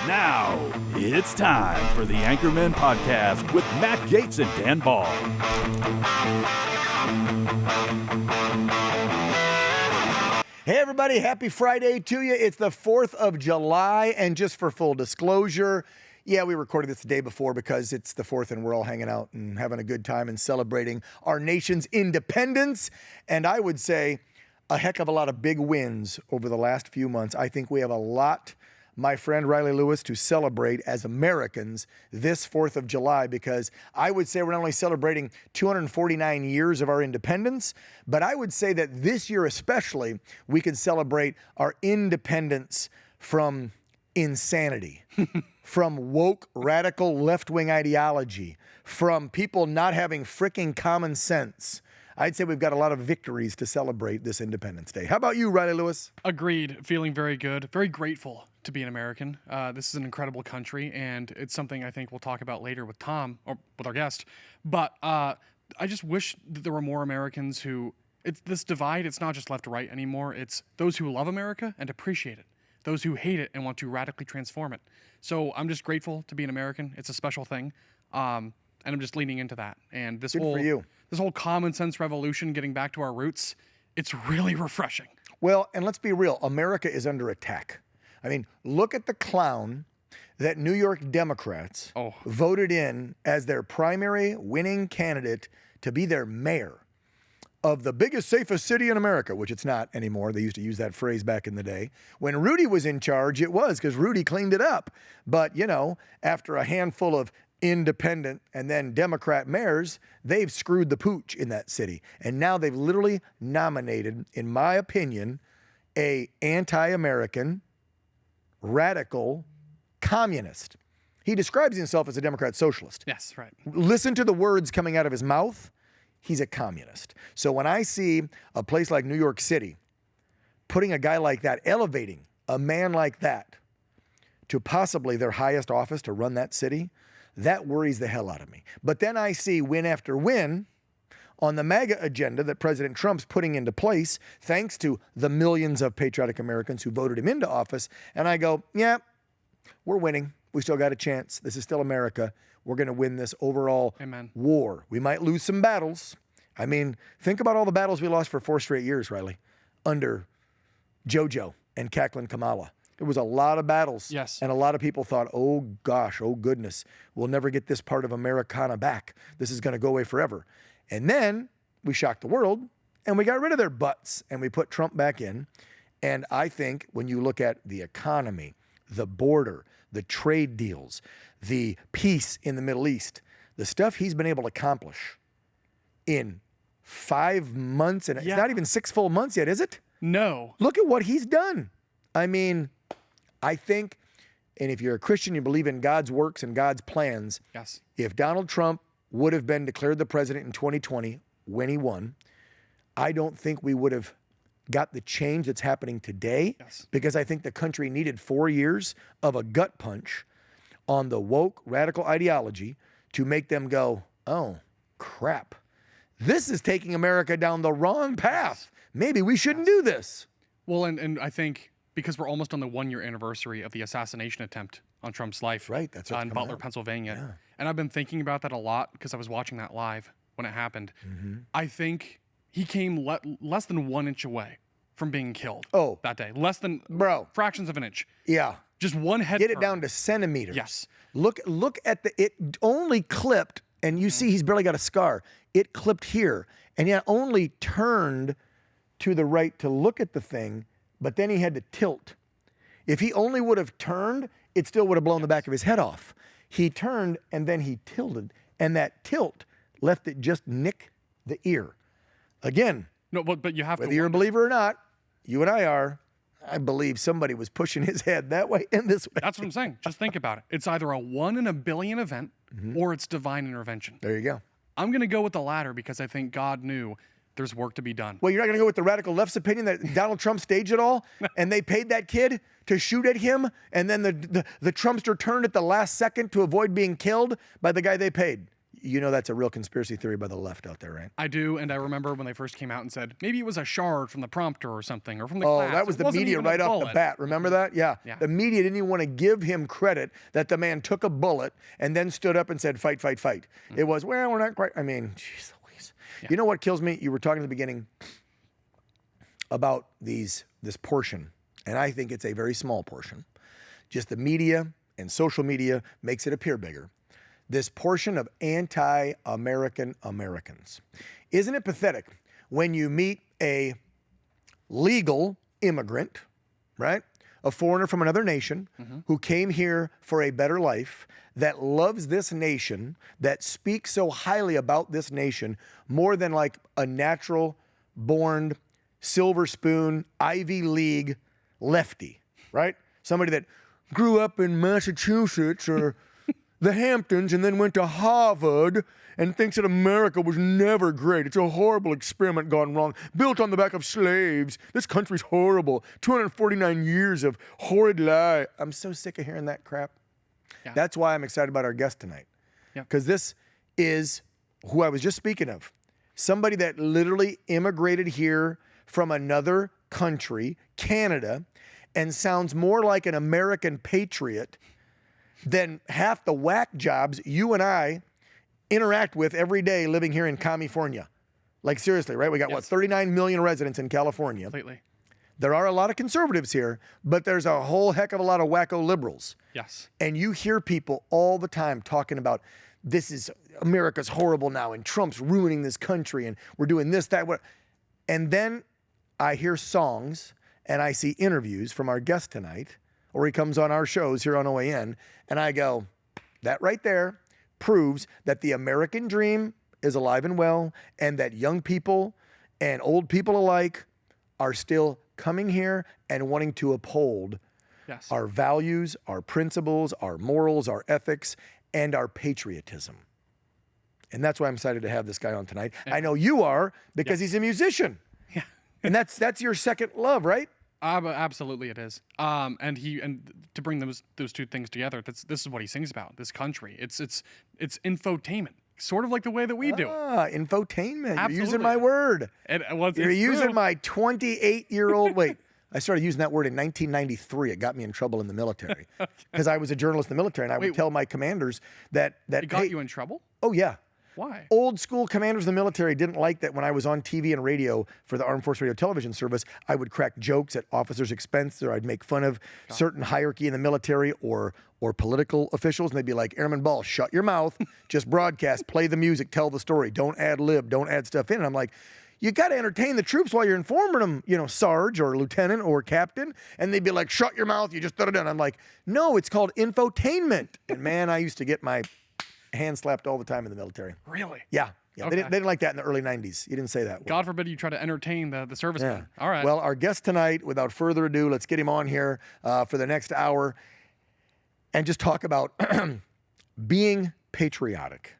Now, it's time for the Anchormen podcast with Matt Gates and Dan Ball. Hey everybody, happy Friday to you. It's the 4th of July, and just for full disclosure, yeah, we recorded this the day before because it's the 4th and we're all hanging out and having a good time and celebrating our nation's independence. And I would say a heck of a lot of big wins over the last few months. I think we have a lot, my friend Riley Lewis, to celebrate as Americans this 4th of July, because I would say we're not only celebrating 249 years of our independence, but I would say that this year especially, we can celebrate our independence from insanity, from woke, radical, left-wing ideology, from people not having freaking common sense. I'd say we've got a lot of victories to celebrate this Independence Day. How about you, Riley Lewis? Agreed. Feeling very good. Very grateful to be an American. This is an incredible country, and it's something I think we'll talk about later with Tom, or with our guest. But I just wish that there were more Americans who... It's this divide, it's not just left or right anymore. It's those who love America and appreciate it. Those who hate it and want to radically transform it. So I'm just grateful to be an American. It's a special thing. And I'm just leaning into that. And this whole common sense revolution, getting back to our roots, it's really refreshing. Well, and let's be real, America is under attack. I mean, look at the clown that New York Democrats voted in as their primary winning candidate to be their mayor of the biggest, safest city in America, which it's not anymore. They used to use that phrase back in the day. When Rudy was in charge, it was, because Rudy cleaned it up. But, you know, after a handful of independent and then Democrat mayors, they've screwed the pooch in that city. And now they've literally nominated, in my opinion, a anti-American, radical communist. He describes himself as a Democrat socialist. Yes, right. Listen to the words coming out of his mouth. He's a communist. So when I see a place like New York City putting a guy like that, elevating a man like that to possibly their highest office to run that city, that worries the hell out of me. But then I see win after win on the MAGA agenda that President Trump's putting into place, thanks to the millions of patriotic Americans who voted him into office. And I go, yeah, we're winning. We still got a chance. This is still America. We're going to win this overall war. We might lose some battles. I mean, think about all the battles we lost for 4 straight years, Riley, under JoJo and Cackling Kamala. There was a lot of battles. Yes. And a lot of people thought, oh gosh, oh goodness, we'll never get this part of Americana back. This is going to go away forever. And then we shocked the world and we got rid of their butts and we put Trump back in. And I think when you look at the economy, the border, the trade deals, the peace in the Middle East, the stuff he's been able to accomplish in 5 months, and it's not even 6 full months yet, is it? No. Look at what he's done. I mean, I think, and if you're a Christian, you believe in God's works and God's plans. Yes. If Donald Trump would have been declared the president in 2020 when he won, I don't think we would have got the change that's happening today, because I think the country needed 4 years of a gut punch on the woke radical ideology to make them go, oh, crap. This is taking America down the wrong path. Maybe we shouldn't do this. Well, and I think because we're almost on the 1-year anniversary of the assassination attempt on Trump's life. Right, that's in Butler, Pennsylvania. Yeah. And I've been thinking about that a lot because I was watching that live when it happened. I think he came less than 1 inch away from being killed that day. Less than fractions of an inch. Yeah. Just one head Get it down to centimeters. Yes. Look at it only clipped, and you see he's barely got a scar. It clipped here, and yet only turned to the right to look at the thing, but then he had to tilt. If he only would have turned, it still would have blown the back of his head off. He turned, and then he tilted, and that tilt left it just nick the ear. Again, no, but you have whether to you're a believer or not, you and I are, I believe somebody was pushing his head that way and this way. That's what I'm saying. Just think about it. It's either a 1 in a billion event or it's divine intervention. There you go. I'm going to go with the latter because I think God knew there's work to be done. Well, you're not going to go with the radical left's opinion that Donald Trump staged it all and they paid that kid to shoot at him, and then the Trumpster turned at the last second to avoid being killed by the guy they paid. You know that's a real conspiracy theory by the left out there, right? I do, and I remember when they first came out and said maybe it was a shard from the prompter or something, or from the Oh, class. that was It the wasn't media even a right off the bullet. bat. Remember that? Yeah. Yeah. The media didn't even want to give him credit that the man took a bullet and then stood up and said, fight, fight, fight. It was, well, we're not quite. I mean, jeez Louise. You know what kills me? You were talking at the beginning about this portion, and I think it's a very small portion. Just the media and social media makes it appear bigger. This portion of anti-American Americans. Isn't it pathetic when you meet a legal immigrant, right? A foreigner from another nation who came here for a better life, that loves this nation, that speaks so highly about this nation, more than like a natural born silver spoon Ivy League lefty, right? Somebody that grew up in Massachusetts or the Hamptons and then went to Harvard and thinks that America was never great. It's a horrible experiment gone wrong, built on the back of slaves. This country's horrible. 249 years of horrid lie. I'm so sick of hearing that crap. Yeah. That's why I'm excited about our guest tonight. Yeah. Because this is who I was just speaking of. Somebody that literally immigrated here from another country, Canada, and sounds more like an American patriot than half the whack jobs you and I interact with every day living here in California. Like seriously, right? We got what, 39 million residents in California. Completely. There are a lot of conservatives here, but there's a whole heck of a lot of wacko liberals. Yes. And you hear people all the time talking about this is America's horrible now and Trump's ruining this country and we're doing this, that, what. And then I hear songs and I see interviews from our guest tonight, or he comes on our shows here on OAN, and I go, that right there proves that the American dream is alive and well, and that young people and old people alike are still coming here and wanting to uphold our values, our principles, our morals, our ethics, and our patriotism. And that's why I'm excited to have this guy on tonight. I know you are, because he's a musician. Yeah. And that's your second love, right? Absolutely, it is. And to bring those two things together, this is what he sings about. This country, it's infotainment, sort of like the way that we do it. Infotainment. Absolutely. You're using my word. You're using true. my 28-year-old. Wait, I started using that word in 1993. It got me in trouble in the military because I was a journalist in the military, and I would tell my commanders that It got you in trouble? Oh yeah. Why? Old school commanders in the military didn't like that when I was on TV and radio for the Armed Force Radio Television Service, I would crack jokes at officers' expense, or I'd make fun of certain hierarchy in the military or political officials, and they'd be like, Airman Ball, shut your mouth, just broadcast, play the music, tell the story, don't ad lib, don't add stuff in. And I'm like, you got to entertain the troops while you're informing them, Sarge or lieutenant or captain. And they'd be like, shut your mouth, you just did it. And I'm like, no, it's called infotainment. And man, I used to get my hand slapped all the time in the military. Really? Yeah. Okay. They didn't like that in the early 90s. You didn't say that word. God forbid you try to entertain the servicemen. Yeah. All right. Well, our guest tonight, without further ado, let's get him on here for the next hour and just talk about being patriotic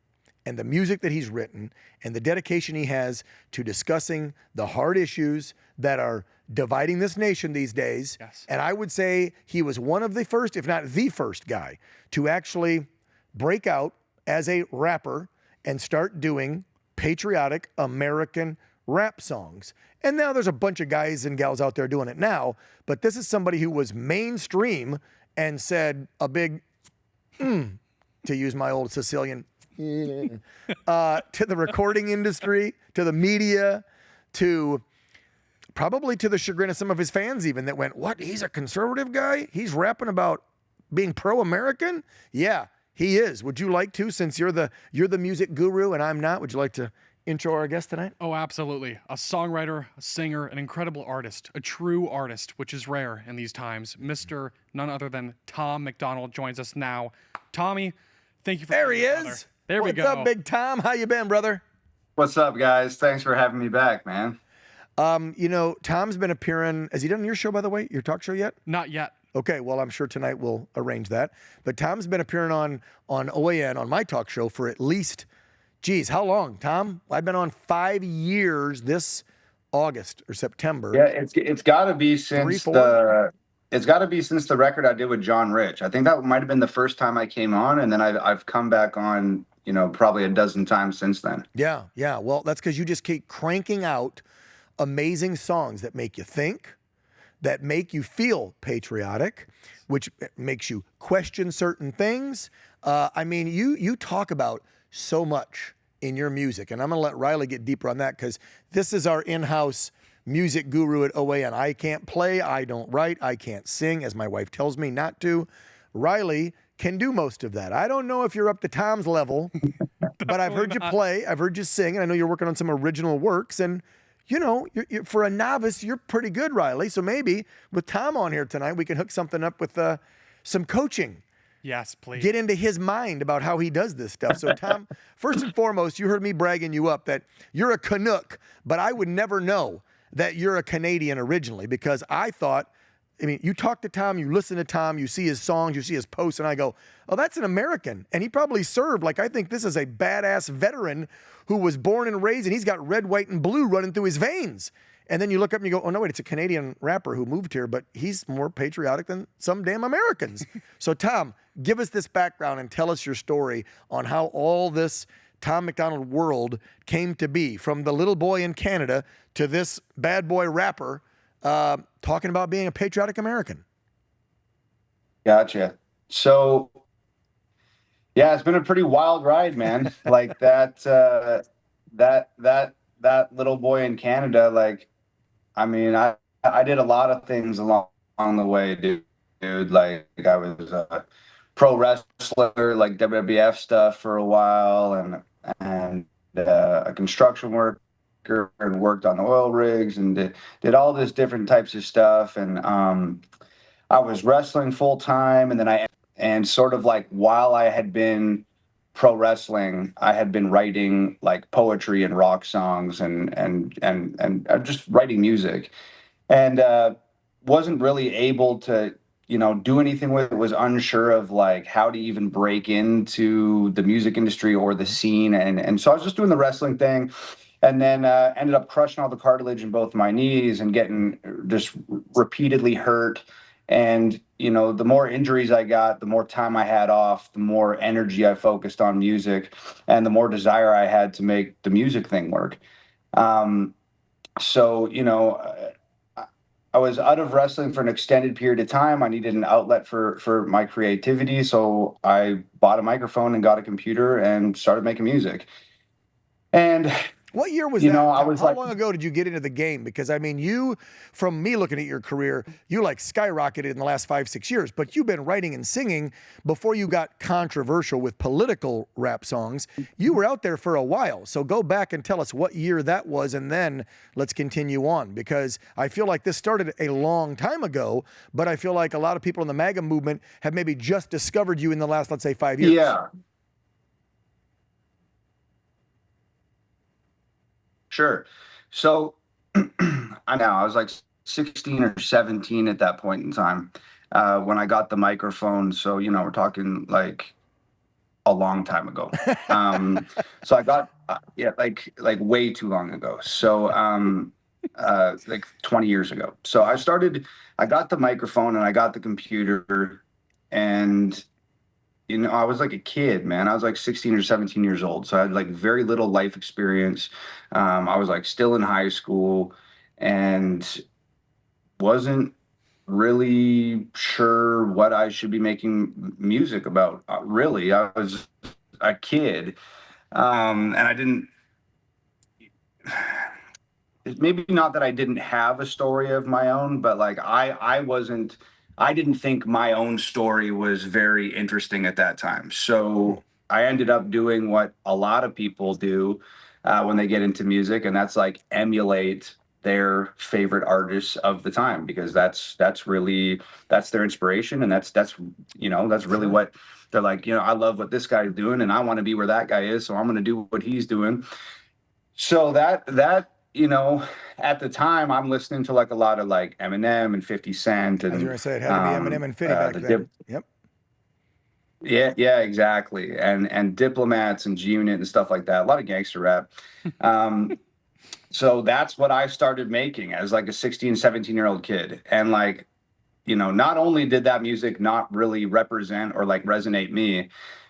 and the music that he's written and the dedication he has to discussing the hard issues that are dividing this nation these days. Yes. And I would say he was one of the first, if not the first guy, to actually break out as a rapper and start doing patriotic American rap songs. And now there's a bunch of guys and gals out there doing it now, but this is somebody who was mainstream and said a big, to use my old Sicilian, to the recording industry, to the media, to probably to the chagrin of some of his fans even, that went, what, he's a conservative guy? He's rapping about being pro-American? Yeah. He is. Would you like to, since you're the music guru and I'm not, would you like to intro our guest tonight? Oh, absolutely. A songwriter, a singer, an incredible artist, a true artist, which is rare in these times. Mr. none other than Tom MacDonald joins us now. Tommy, thank you for There he being here, brother. is. There we go. What's up, Big Tom? How you been, brother? What's up, guys? Thanks for having me back, man. Tom's been appearing. Has he done your show, by the way, your talk show yet? Not yet. Okay, well, I'm sure tonight we'll arrange that. But Tom's been appearing on OAN, on my talk show, for at least, geez, how long, Tom? I've been on 5 years this August or September. Yeah, it's got to be since the record I did with John Rich. I think that might have been the first time I came on, and then I've come back on probably a dozen times since then. Yeah, yeah. Well, that's because you just keep cranking out amazing songs that make you think, that make you feel patriotic, which makes you question certain things. I mean, you talk about so much in your music, and I'm gonna let Riley get deeper on that because this is our in-house music guru at OAN. I can't play, I don't write, I can't sing, as my wife tells me not to. Riley can do most of that. I don't know if you're up to Tom's level, but I've heard you play, I've heard you sing, and I know you're working on some original works, and you're, for a novice, you're pretty good, Riley. So maybe with Tom on here tonight, we can hook something up with some coaching. Yes, please. Get into his mind about how he does this stuff. So Tom, first and foremost, you heard me bragging you up that you're a Canuck, but I would never know that you're a Canadian originally because I thought, I mean, you talk to Tom, you listen to Tom, you see his songs, you see his posts, and I go, oh, that's an American. And he probably served, like I think this is a badass veteran who was born and raised, and he's got red, white, and blue running through his veins. And then you look up and you go, oh, no, wait, it's a Canadian rapper who moved here, but he's more patriotic than some damn Americans. So, Tom, give us this background and tell us your story on how all this Tom MacDonald world came to be, from the little boy in Canada to this bad boy rapper talking about being a patriotic American. Gotcha. So, yeah, it's been a pretty wild ride, man. Like that little boy in Canada, like, I mean, I did a lot of things along the way, dude. Like I was a pro wrestler, like WWF stuff for a while, and a construction worker, and worked on the oil rigs, and did all this different types of stuff. And I was wrestling full time, and then and sort of like while I had been pro wrestling, I had been writing like poetry and rock songs and just writing music, and wasn't really able to do anything with it. Was unsure of like how to even break into the music industry or the scene, and so I was just doing the wrestling thing, and then ended up crushing all the cartilage in both my knees and getting just repeatedly hurt. And, the more injuries I got, the more time I had off, the more energy I focused on music, and the more desire I had to make the music thing work. So, I was out of wrestling for an extended period of time. I needed an outlet for my creativity. So I bought a microphone and got a computer and started making music. And what year was that? How long ago did you get into the game? Because I mean, you, from me looking at your career, you like skyrocketed in the last 5-6 years, but you've been writing and singing before you got controversial with political rap songs. You were out there for a while. So go back and tell us what year that was, and then let's continue on, because I feel like this started a long time ago, but I feel like a lot of people in the MAGA movement have maybe just discovered you in the last, let's say, 5 years. Yeah. Sure. So I was like 16 or 17 at that point in time when I got the microphone. So, we're talking like a long time ago. So I got, like way too long ago. So like 20 years ago. So I got the microphone and I got the computer, and I was like a kid, man. I was like 16 or 17 years old. So I had like very little life experience. I was like still in high school and wasn't really sure what I should be making music about. Really, I was a kid. And I didn't, maybe not that I didn't have a story of my own, but like I didn't think my own story was very interesting at that time. So I ended up doing what a lot of people do when they get into music, and that's like emulate their favorite artists of the time, because that's their inspiration, and that's really what they're like. I love what this guy's doing, and I want to be where that guy is, so I'm going to do what he's doing. So that at the time, I'm listening to like a lot of like Eminem and 50 Cent. And I was going to say, it had to be Eminem and 50 back then. Yep. Yeah, exactly. And Diplomats and G-Unit and stuff like that. A lot of gangster rap. So that's what I started making as like a 16, 17-year-old kid. And like, not only did that music not really represent or like resonate me,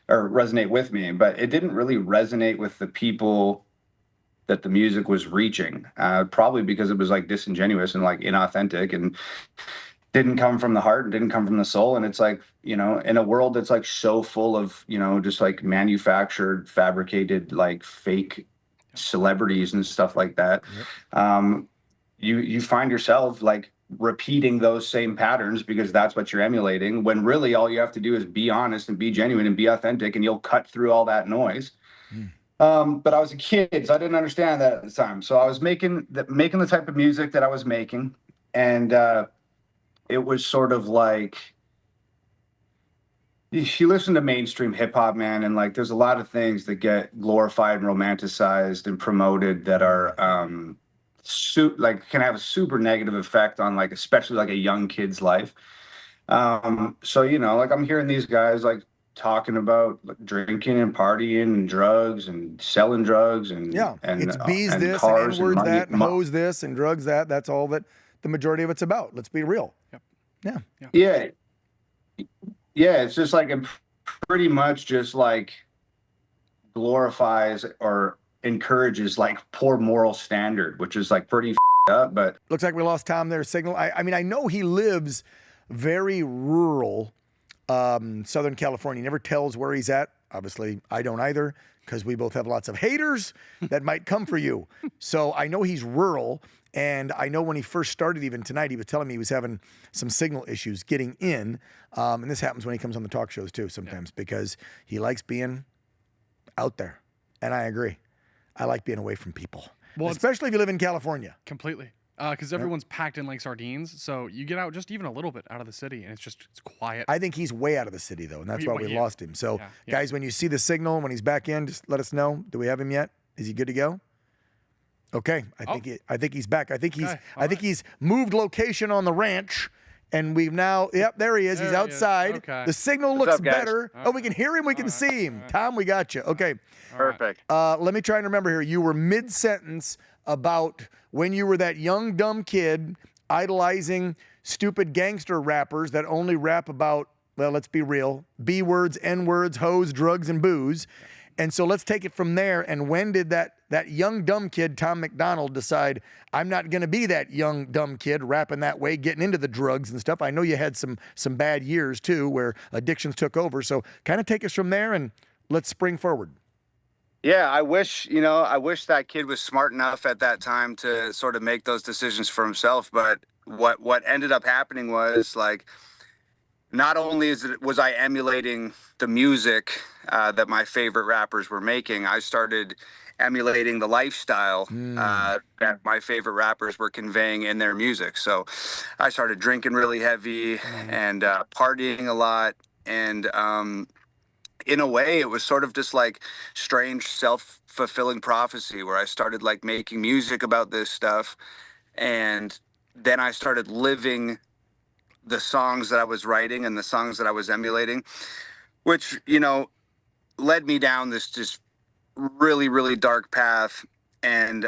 or resonate with me, but it didn't really resonate with the people that the music was reaching, probably because it was like disingenuous and like inauthentic and didn't come from the heart and didn't come from the soul. And it's like, you know, in a world that's like so full of, you know, just like manufactured, fabricated, like fake celebrities and stuff like that. You find yourself like repeating those same patterns because that's what you're emulating, when really all you have to do is be honest and be genuine and be authentic, and you'll cut through all that noise. But I was a kid, so I didn't understand that at the time. So I was making the type of music that I was making, and it was sort of like, if you listen to mainstream hip hop, man, and like there's a lot of things that get glorified and romanticized and promoted that are like can have a super negative effect on like especially like a young kid's life. So you know, like I'm hearing these guys like talking about like, drinking and partying and drugs and selling drugs and it's bees and this cars and N-words money, that and hoes this and drugs that. That's all that the majority of it's about. Let's be real. Yeah. It's just like it pretty much just like glorifies or encourages like poor moral standard, which is like pretty up. But looks like we lost Tom there. Signal. I mean, I know he lives very rural, Southern California. He never tells where he's at. Obviously, I don't either, because we both have lots of haters that might come for you. So I know he's rural. And I know when he first started, even tonight, he was telling me he was having some signal issues getting in. And this happens when he comes on the talk shows too sometimes, because he likes being out there. And I agree. I like being away from people, especially if you live in California. Completely. Because everyone's packed in like sardines. So you get out just even a little bit out of the city and it's quiet. I think he's way out of the city though. And that's why we lost him. So guys, when you see the signal, when he's back in, just let us know. Do we have him yet? Is he good to go? Okay, I think he's back. I think he's moved location on the ranch, and we've now. Yep, there he is. He's outside. Okay. The signal looks better. Oh, we can hear him. We can see him. Tom, we got you. Okay. perfect. Let me try and remember here. You were mid-sentence about when you were that young dumb kid idolizing stupid gangster rappers that only rap about, well, let's be real, B words, N words, hoes, drugs, and booze. And so let's take it from there. And when did that young dumb kid, Tom MacDonald, decide, I'm not going to be that young dumb kid rapping that way, getting into the drugs and stuff? I know you had some bad years too, where addictions took over. So kind of take us from there and let's spring forward. Yeah, I wish that kid was smart enough at that time to sort of make those decisions for himself. But what ended up happening was, like, not only was I emulating the music that my favorite rappers were making, I started emulating the lifestyle that my favorite rappers were conveying in their music. So I started drinking really heavy and partying a lot. And in a way, it was sort of just like strange self-fulfilling prophecy, where I started like making music about this stuff. And then I started living the songs that I was writing and the songs that I was emulating, which, led me down this just really, really dark path. And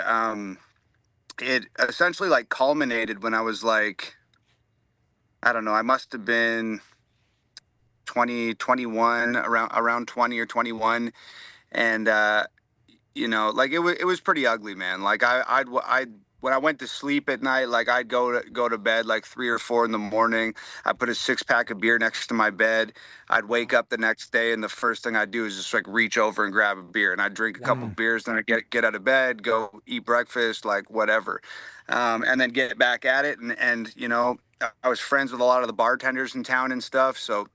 it essentially like culminated when I was like, I don't know, I must have been 20, 21, around 20 or 21. And, like it was pretty ugly, man. Like I'd when I went to sleep at night, like I'd go to bed like 3 or 4 in the morning. I'd put a 6-pack of beer next to my bed. I'd wake up the next day, and the first thing I'd do is just like reach over and grab a beer, and I'd drink a couple beers. Then I'd get out of bed, go eat breakfast, like whatever, and then get back at it. And I was friends with a lot of the bartenders in town and stuff, so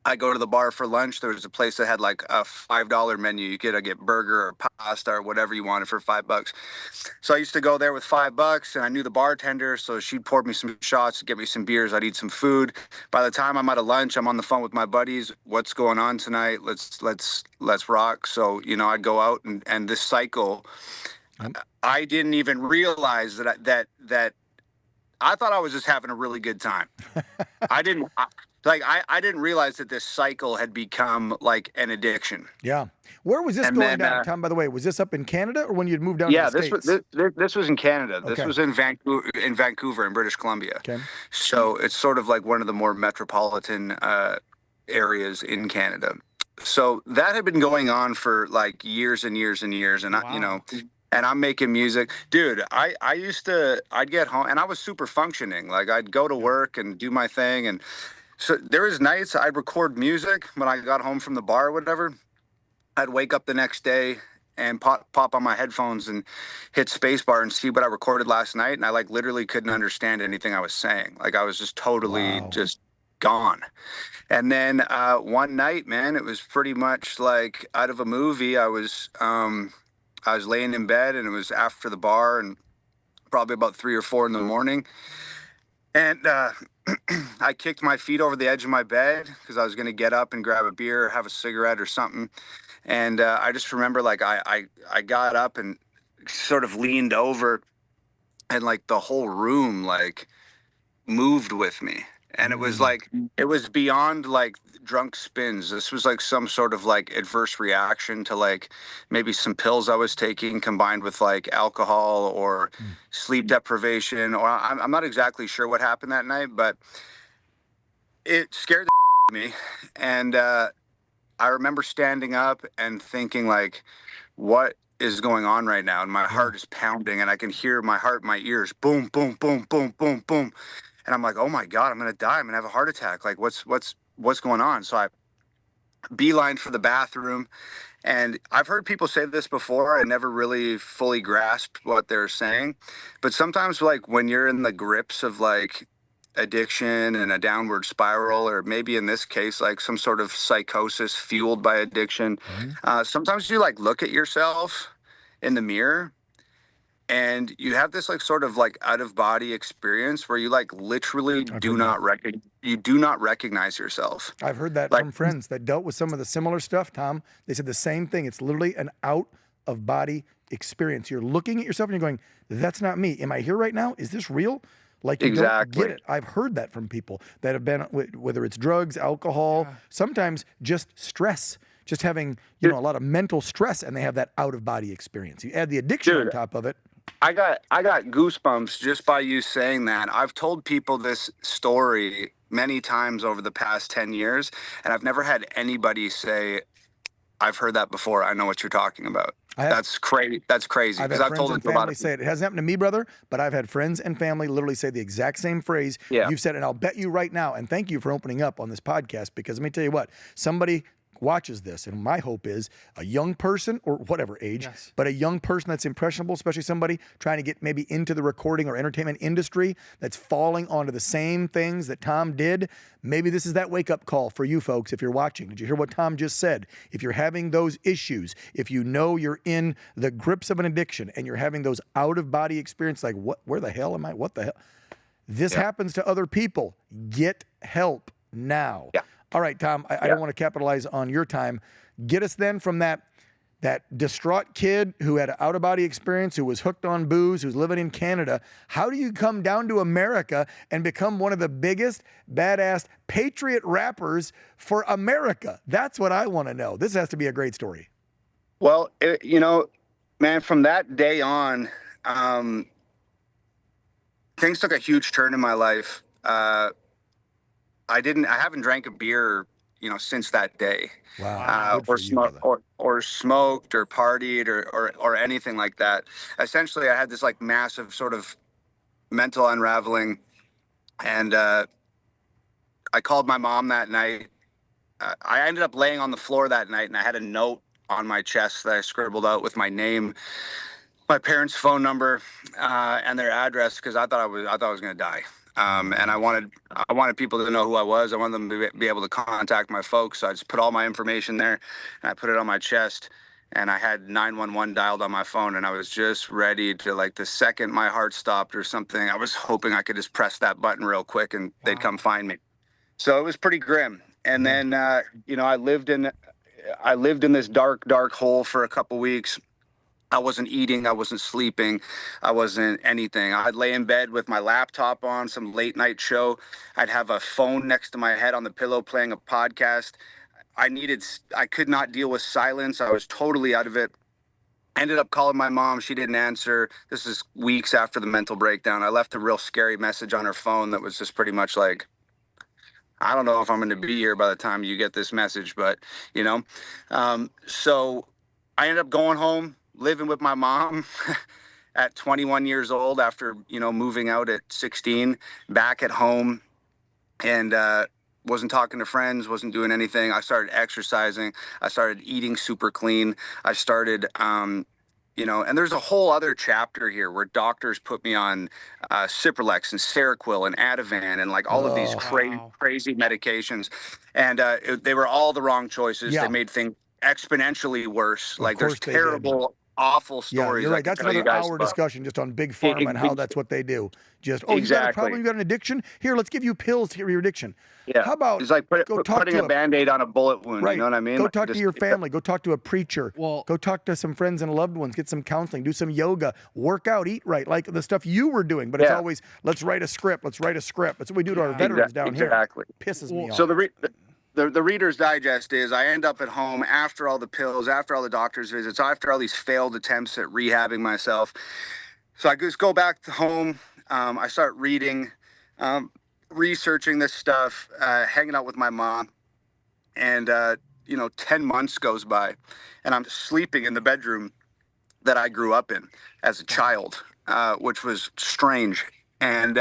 I go to the bar for lunch. There was a place that had like a $5 menu. You could get burger or pasta or whatever you wanted for $5. So I used to go there with $5, and I knew the bartender, so she'd pour me some shots, get me some beers. I'd eat some food. By the time I'm out of lunch, I'm on the phone with my buddies. What's going on tonight? Let's rock. So I'd go out, and this cycle. I didn't even realize that I thought I was just having a really good time. I didn't realize that this cycle had become like an addiction. Yeah. Where was this going down, Tom, by the way? Was this up in Canada or when you'd moved down to the States? This was in Canada. Okay. This was in Vancouver in British Columbia. Okay. So it's sort of like one of the more metropolitan areas in Canada. So that had been going on for like years and years and years. And Wow. and I'm making music, dude. I'd get home and I was super functioning. Like I'd go to work and do my thing. And so there was nights I'd record music when I got home from the bar or whatever. I'd wake up the next day and pop on my headphones and hit spacebar and see what I recorded last night. And I like literally couldn't understand anything I was saying. Like I was just totally Wow. just gone. And then one night, man, it was pretty much like out of a movie. I was laying in bed and it was after the bar and probably about 3 or 4 in the morning. And I kicked my feet over the edge of my bed because I was going to get up and grab a beer or have a cigarette or something. And I just remember like I got up and sort of leaned over and like the whole room like moved with me. And it was like, it was beyond like drunk spins. This was like some sort of like adverse reaction to like maybe some pills I was taking combined with like alcohol or sleep deprivation. Or I'm not exactly sure what happened that night, but it scared the out of me. And I remember standing up and thinking like, what is going on right now? And my heart is pounding and I can hear my heart in my ears, boom, boom, boom, boom, boom, boom. And I'm like, oh my God, I'm going to die. I'm going to have a heart attack. Like what's going on? So I beelined for the bathroom. And I've heard people say this before. I never really fully grasped what they're saying. But sometimes like when you're in the grips of like addiction and a downward spiral, or maybe in this case, like some sort of psychosis fueled by addiction, sometimes you like look at yourself in the mirror and you have this like sort of like out of body experience where you like literally you do not recognize yourself. I've heard that Like, from friends that dealt with some of the similar stuff, Tom. They said the same thing. It's literally an out of body experience. You're looking at yourself and you're going, that's not me. Am I here right now? Is this real? Like you don't get it. I've heard that from people that have been, whether it's drugs, alcohol, sometimes just stress, just having, a lot of mental stress, and they have that out of body experience. You add the addiction on top of it. I got goosebumps just by you saying that. I've told people this story many times over the past 10 years, and I've never had anybody say, I've heard that before. I know what you're talking about. That's crazy. That's crazy. I've had friends and family say it. It hasn't happened to me, brother, but I've had friends and family literally say the exact same phrase you've said. And I'll bet you right now, and thank you for opening up on this podcast, because let me tell you what, somebody watches this, and my hope is a young person, or whatever age, but a young person that's impressionable, especially somebody trying to get maybe into the recording or entertainment industry that's falling onto the same things that Tom did. Maybe this is that wake-up call for you folks if you're watching. Did you hear what Tom just said? If you're having those issues, if you know you're in the grips of an addiction and you're having those out-of-body experiences, like, where the hell am I? What the hell? This happens to other people. Get help now. All right, Tom, I don't want to capitalize on your time. Get us then from that distraught kid who had an out-of-body experience, who was hooked on booze, who's living in Canada. How do you come down to America and become one of the biggest, badass, patriot rappers for America? That's what I want to know. This has to be a great story. Well, man, from that day on, things took a huge turn in my life. I haven't drank a beer, since that day. Wow. Or smoked or partied or anything like that. Essentially, I had this like massive sort of mental unraveling, and I called my mom that night. I ended up laying on the floor that night, and I had a note on my chest that I scribbled out with my name, my parents' phone number, and their address, because I thought I was going to die. And I wanted people to know who I was. I wanted them to be able to contact my folks. So I just put all my information there, and I put it on my chest, and I had 911 dialed on my phone, and I was just ready to, like, the second my heart stopped or something, I was hoping I could just press that button real quick and they'd come find me. So it was pretty grim. And then, I lived in this dark hole for a couple weeks. I wasn't eating, I wasn't sleeping, I wasn't anything. I'd lay in bed with my laptop on, some late night show. I'd have a phone next to my head on the pillow playing a podcast. I could not deal with silence. I was totally out of it. Ended up calling my mom. She didn't answer. This is weeks after the mental breakdown. I left a real scary message on her phone that was just pretty much like, I don't know if I'm going to be here by the time you get this message, but you know, so I ended up going home, living with my mom at 21 years old after, moving out at 16, back at home, and wasn't talking to friends, wasn't doing anything. I started exercising. I started eating super clean. I started, and there's a whole other chapter here where doctors put me on Cipralex and Seroquel and Ativan and like all of these Oh, Wow. crazy medications. And they were all the wrong choices. yeah. They made things exponentially worse. Of Like there's course they did. terrible, awful Yeah, stories you're I right. could That's tell you another guys hour about. discussion just on big It- pharma and how it- that's what they do. Just, oh, you got a problem, exactly. you got an addiction? Here, let's give you pills to get your addiction. Yeah. How about It's like go talk putting to a Band-Aid on a bullet wound. You right. know what I mean? Go Like, talk to just, your family. Go talk to a preacher. Well, Go talk to some friends and loved ones. Get some counseling. Do some yoga. Work out. Eat right. Like the stuff you were doing. But it's Yeah. always, let's write a script. Let's write a script. That's what we do to our veterans down here. Exactly. Pisses me Well, off. So the Reader's Digest is I end up at home after all the pills, after all the doctor's visits, after all these failed attempts at rehabbing myself. So I just go back to home. I start reading, researching this stuff, hanging out with my mom. And, 10 months goes by and I'm sleeping in the bedroom that I grew up in as a child, which was strange. And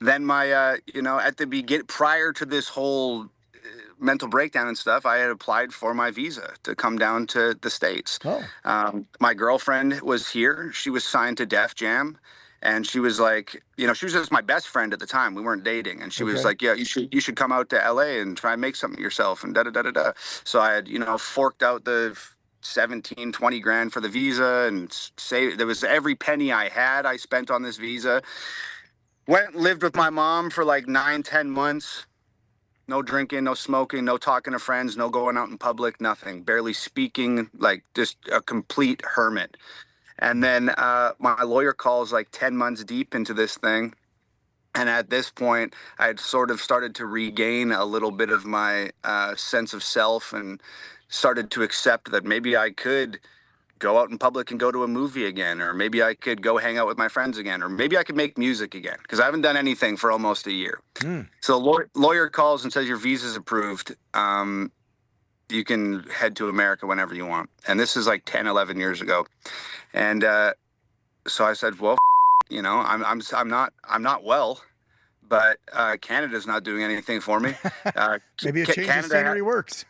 then at the beginning, prior to this whole mental breakdown and stuff, I had applied for my visa to come down to the States. Oh. My girlfriend was here. She was signed to Def Jam. And she was like, she was just my best friend at the time. We weren't dating. And she was Okay. like, yeah, you should come out to LA and try and make something of yourself and da da da da da. So I had, forked out the 17, 20 grand for the visa and saved. There was every penny I had, I spent on this visa. Went and lived with my mom for like 9, 10 months. No drinking, no smoking, no talking to friends, no going out in public, nothing. Barely speaking, like just a complete hermit. And then my lawyer calls like 10 months deep into this thing. And at this point, I had sort of started to regain a little bit of my sense of self and started to accept that maybe I could go out in public and go to a movie again, or maybe I could go hang out with my friends again, or maybe I could make music again, because I haven't done anything for almost a year. So lawyer calls and says your visa's approved. You can head to America whenever you want. And this is like 10, 11 years ago. And so I said, well, I'm not well, but Canada's not doing anything for me. Maybe a change of scenery works.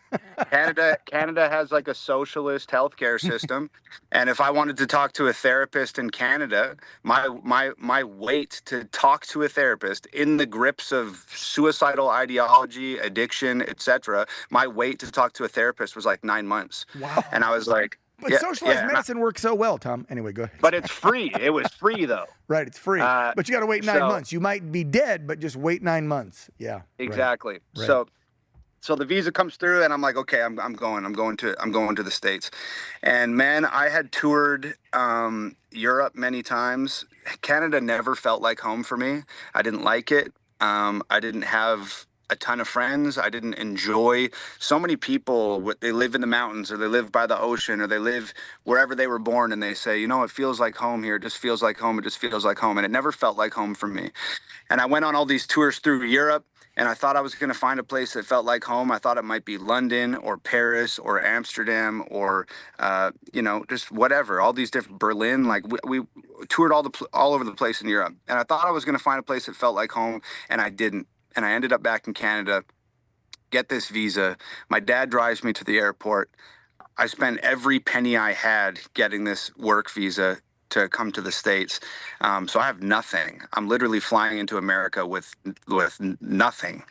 Canada has like a socialist healthcare system, and if I wanted to talk to a therapist in Canada, my wait to talk to a therapist in the grips of suicidal ideology, addiction, etc., my wait to talk to a therapist was like 9 months. Wow. And I was like, But socialized medicine works so well, Tom. Anyway, go ahead. but it's free. It was free though. Right, it's free. But you got to wait 9 so- months. You might be dead, but just wait 9 months. Yeah. right. Exactly. Right. So the visa comes through, and I'm like, okay, I'm going to the States. And man, I had toured Europe many times. Canada never felt like home for me. I didn't like it. I didn't have a ton of friends. I didn't enjoy. So many people, they live in the mountains, or they live by the ocean, or they live wherever they were born, and they say, it feels like home here. It just feels like home. It just feels like home. And it never felt like home for me. And I went on all these tours through Europe, and I thought I was going to find a place that felt like home. I thought it might be London or Paris or Amsterdam or, just whatever, all these different, Berlin. Like we toured all over the place in Europe. And I thought I was going to find a place that felt like home, and I didn't. And I ended up back in Canada, get this visa. My dad drives me to the airport. I spent every penny I had getting this work visa to come to the States. So I have nothing. I'm literally flying into America with nothing.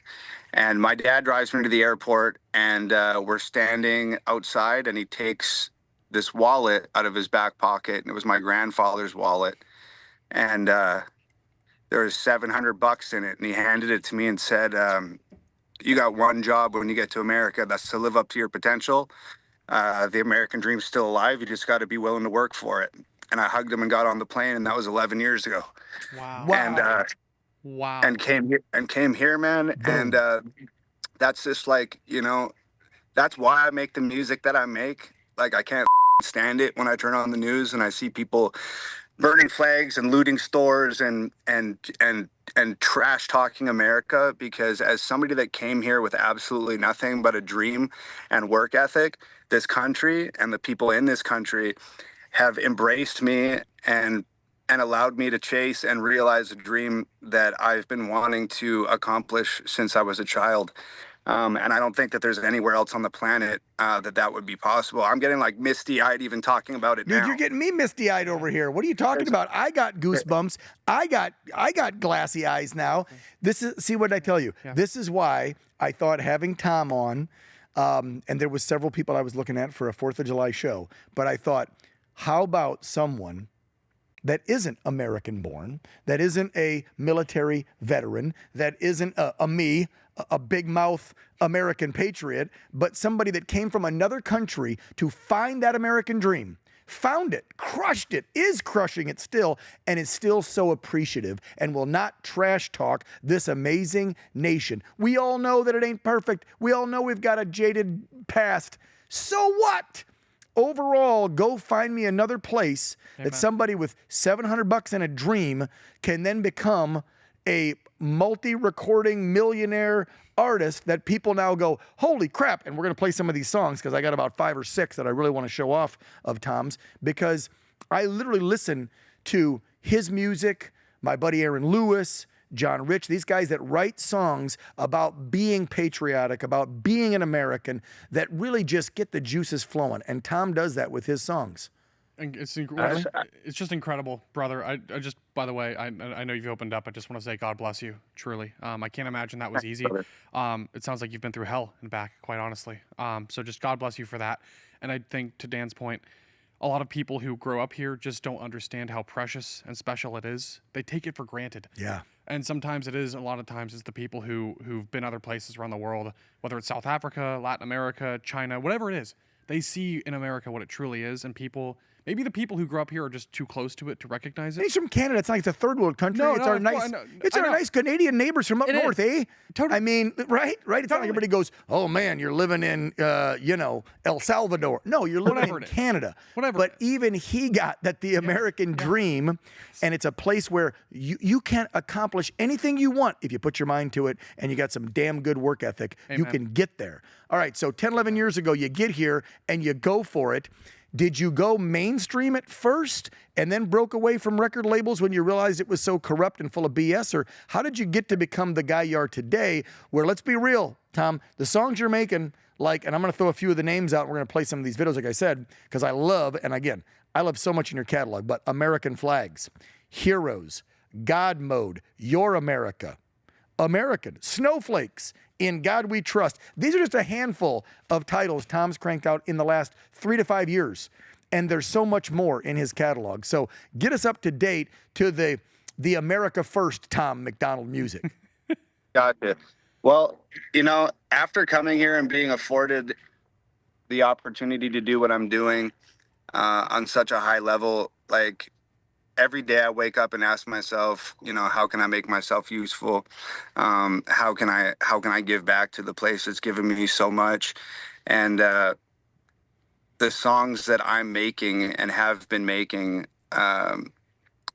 And my dad drives me to the airport, and we're standing outside, and he takes this wallet out of his back pocket, and it was my grandfather's wallet. And there was $700 in it, and he handed it to me and said, you got one job when you get to America. That's to live up to your potential. The American dream's still alive. You just got to be willing to work for it. And I hugged him and got on the plane, and that was 11 years ago. Wow. Wow. Wow. And came here, man. Boom. And that's just like, that's why I make the music that I make. Like, I can't stand it when I turn on the news and I see people burning flags and looting stores and trash talking America, because as somebody that came here with absolutely nothing but a dream and work ethic, this country and the people in this country have embraced me and allowed me to chase and realize a dream that I've been wanting to accomplish since I was a child. And I don't think that there's anywhere else on the planet that would be possible. I'm getting like misty-eyed even talking about it Dude, now. you're getting me misty-eyed over here. What are you talking about? I got goosebumps. I got glassy eyes now. This is, see what I tell you. Yeah. This is why I thought having Tom on, and there was several people I was looking at for a 4th of July show, but I thought, how about someone that isn't American born, that isn't a military veteran, that isn't a big mouth American patriot, but somebody that came from another country to find that American dream, found it, crushed it, is crushing it still, and is still so appreciative and will not trash talk this amazing nation. We all know that it ain't perfect. We all know we've got a jaded past. So what? Overall, go find me another place that somebody with $700 and a dream can then become a multi-recording millionaire artist that people now go, holy crap. And we're going to play some of these songs because I got about 5 or 6 that I really want to show off of Tom's, because I literally listen to his music, my buddy Aaron Lewis, John Rich, these guys that write songs about being patriotic, about being an American, that really just get the juices flowing. And Tom does that with his songs. And it's just incredible, brother. I just, by the way, I know you've opened up. I just want to say God bless you, truly. I can't imagine that was easy. It sounds like you've been through hell and back, quite honestly. So just God bless you for that. And I think, to Dan's point, a lot of people who grow up here just don't understand how precious and special it is. They take it for granted. Yeah. And sometimes it is, a lot of times it's the people who've been other places around the world, whether it's South Africa, Latin America, China, whatever it is. They see in America what it truly is, and people, maybe the people who grew up here are just too close to it to recognize it. He's from Canada. It's like it's a third world country. No, it's no, our of nice, course, I know. it's I our know. nice Canadian neighbors from up It north, is. eh? Totally. I mean, right? It's not like Totally. everybody goes, oh man, you're living in, El Salvador. No, you're living Whatever in it is. Canada. Whatever But it is. even he got that the American dream, and it's a place where you can accomplish anything you want if you put your mind to it and you got some damn good work ethic. You Amen. can get there. All right, so 10, 11 years ago, you get here and you go for it. Did you go mainstream at first and then broke away from record labels when you realized it was so corrupt and full of BS? Or how did you get to become the guy you are today, where, let's be real, Tom, the songs you're making, like, and I'm going to throw a few of the names out, and we're going to play some of these videos, like I said, because I love, and again, I love so much in your catalog, but American Flags, Heroes, God Mode, Your America, American, Snowflakes, In God We Trust. These are just a handful of titles Tom's cranked out in the last 3 to 5 years. And there's so much more in his catalog. So get us up to date to the America First Tom MacDonald music. Gotcha. Well, after coming here and being afforded the opportunity to do what I'm doing on such a high level, like, every day I wake up and ask myself, how can I make myself useful? How can I give back to the place that's given me so much? And the songs that I'm making and have been making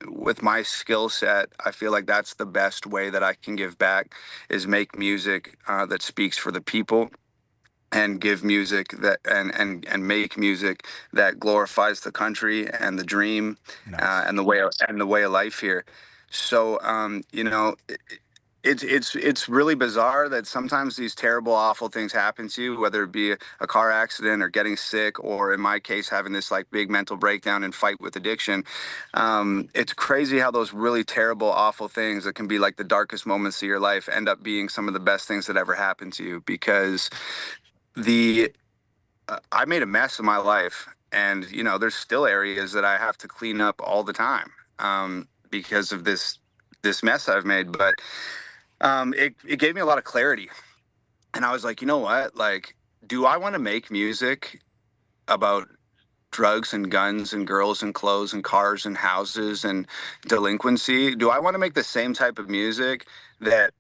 with my skill set, I feel like that's the best way that I can give back, is make music that speaks for the people, and give music that and make music that glorifies the country and the dream. Nice. And the way of life here. So it's really bizarre that sometimes these terrible, awful things happen to you, whether it be a car accident or getting sick, or in my case, having this like big mental breakdown and fight with addiction. It's crazy how those really terrible, awful things that can be like the darkest moments of your life end up being some of the best things that ever happened to you, because I made a mess of my life, and there's still areas that I have to clean up all the time because of this mess I've made. But it gave me a lot of clarity, and I was like, you know what? Like, do I want to make music about drugs and guns and girls and clothes and cars and houses and delinquency? Do I want to make the same type of music that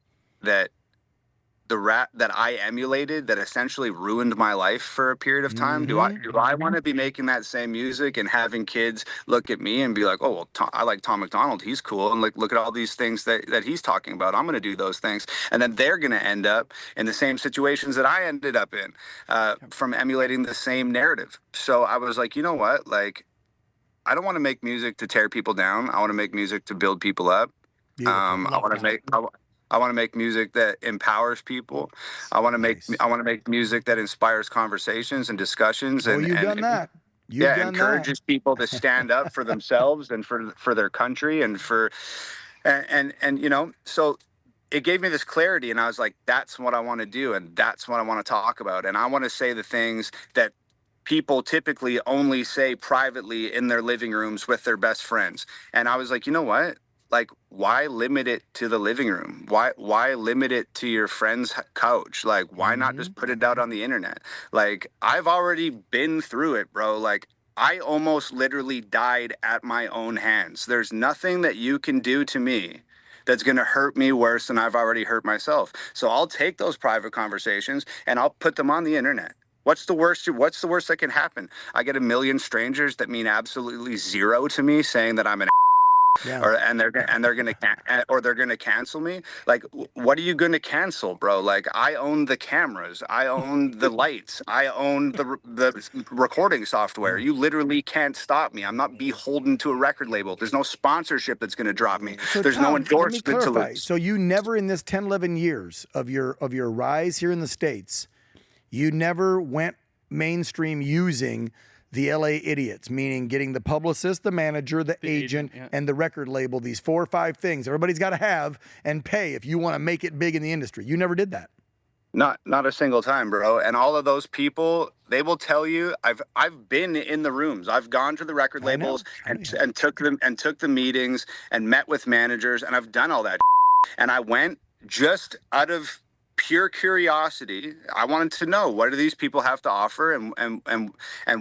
the rap that I emulated that essentially ruined my life for a period of time? Do I want to be making that same music and having kids look at me and be like, oh, well, I like Tom MacDonald. He's cool. And like, look at all these things that he's talking about. I'm going to do those things. And then they're going to end up in the same situations that I ended up in from emulating the same narrative. So I was like, you know what? Like, I don't want to make music to tear people down. I want to make music to build people up. I want to make music that empowers people. I want to make music that inspires conversations and discussions. Oh, you've done that. Encourages people to stand up for themselves and for their country and you know, so it gave me this clarity, and I was like, that's what I want to do, and that's what I want to talk about, and I want to say the things that people typically only say privately in their living rooms with their best friends. And I was like, you know what? Like, why limit it to the living room? Why limit it to your friend's couch? Like, why not just put it out on the internet? Like, I've already been through it, bro. Like, I almost literally died at my own hands. There's nothing that you can do to me that's going to hurt me worse than I've already hurt myself. So I'll take those private conversations and I'll put them on the internet. What's the worst that can happen? I get a million strangers that mean absolutely zero to me saying that I'm an they're gonna cancel me. Like, what are you gonna cancel, bro? Like, I own the cameras, I own the lights, I own the recording software. You literally can't stop me. I'm not beholden to a record label. There's no sponsorship that's gonna drop me. So There's no endorsement to lose. So you never, in this 10, 11 years of your rise here in the States, you never went mainstream using the LA idiots, meaning getting the publicist, the manager, the agent, and the record label, these 4 or 5 things everybody's got to have and pay if you want to make it big in the industry. You never did that. Not a single time, bro. And all of those people, they will tell you, I've been in the rooms. I've gone to the record labels and took the meetings and met with managers, and I've done all that. And I went just out of pure curiosity. I wanted to know, what do these people have to offer, and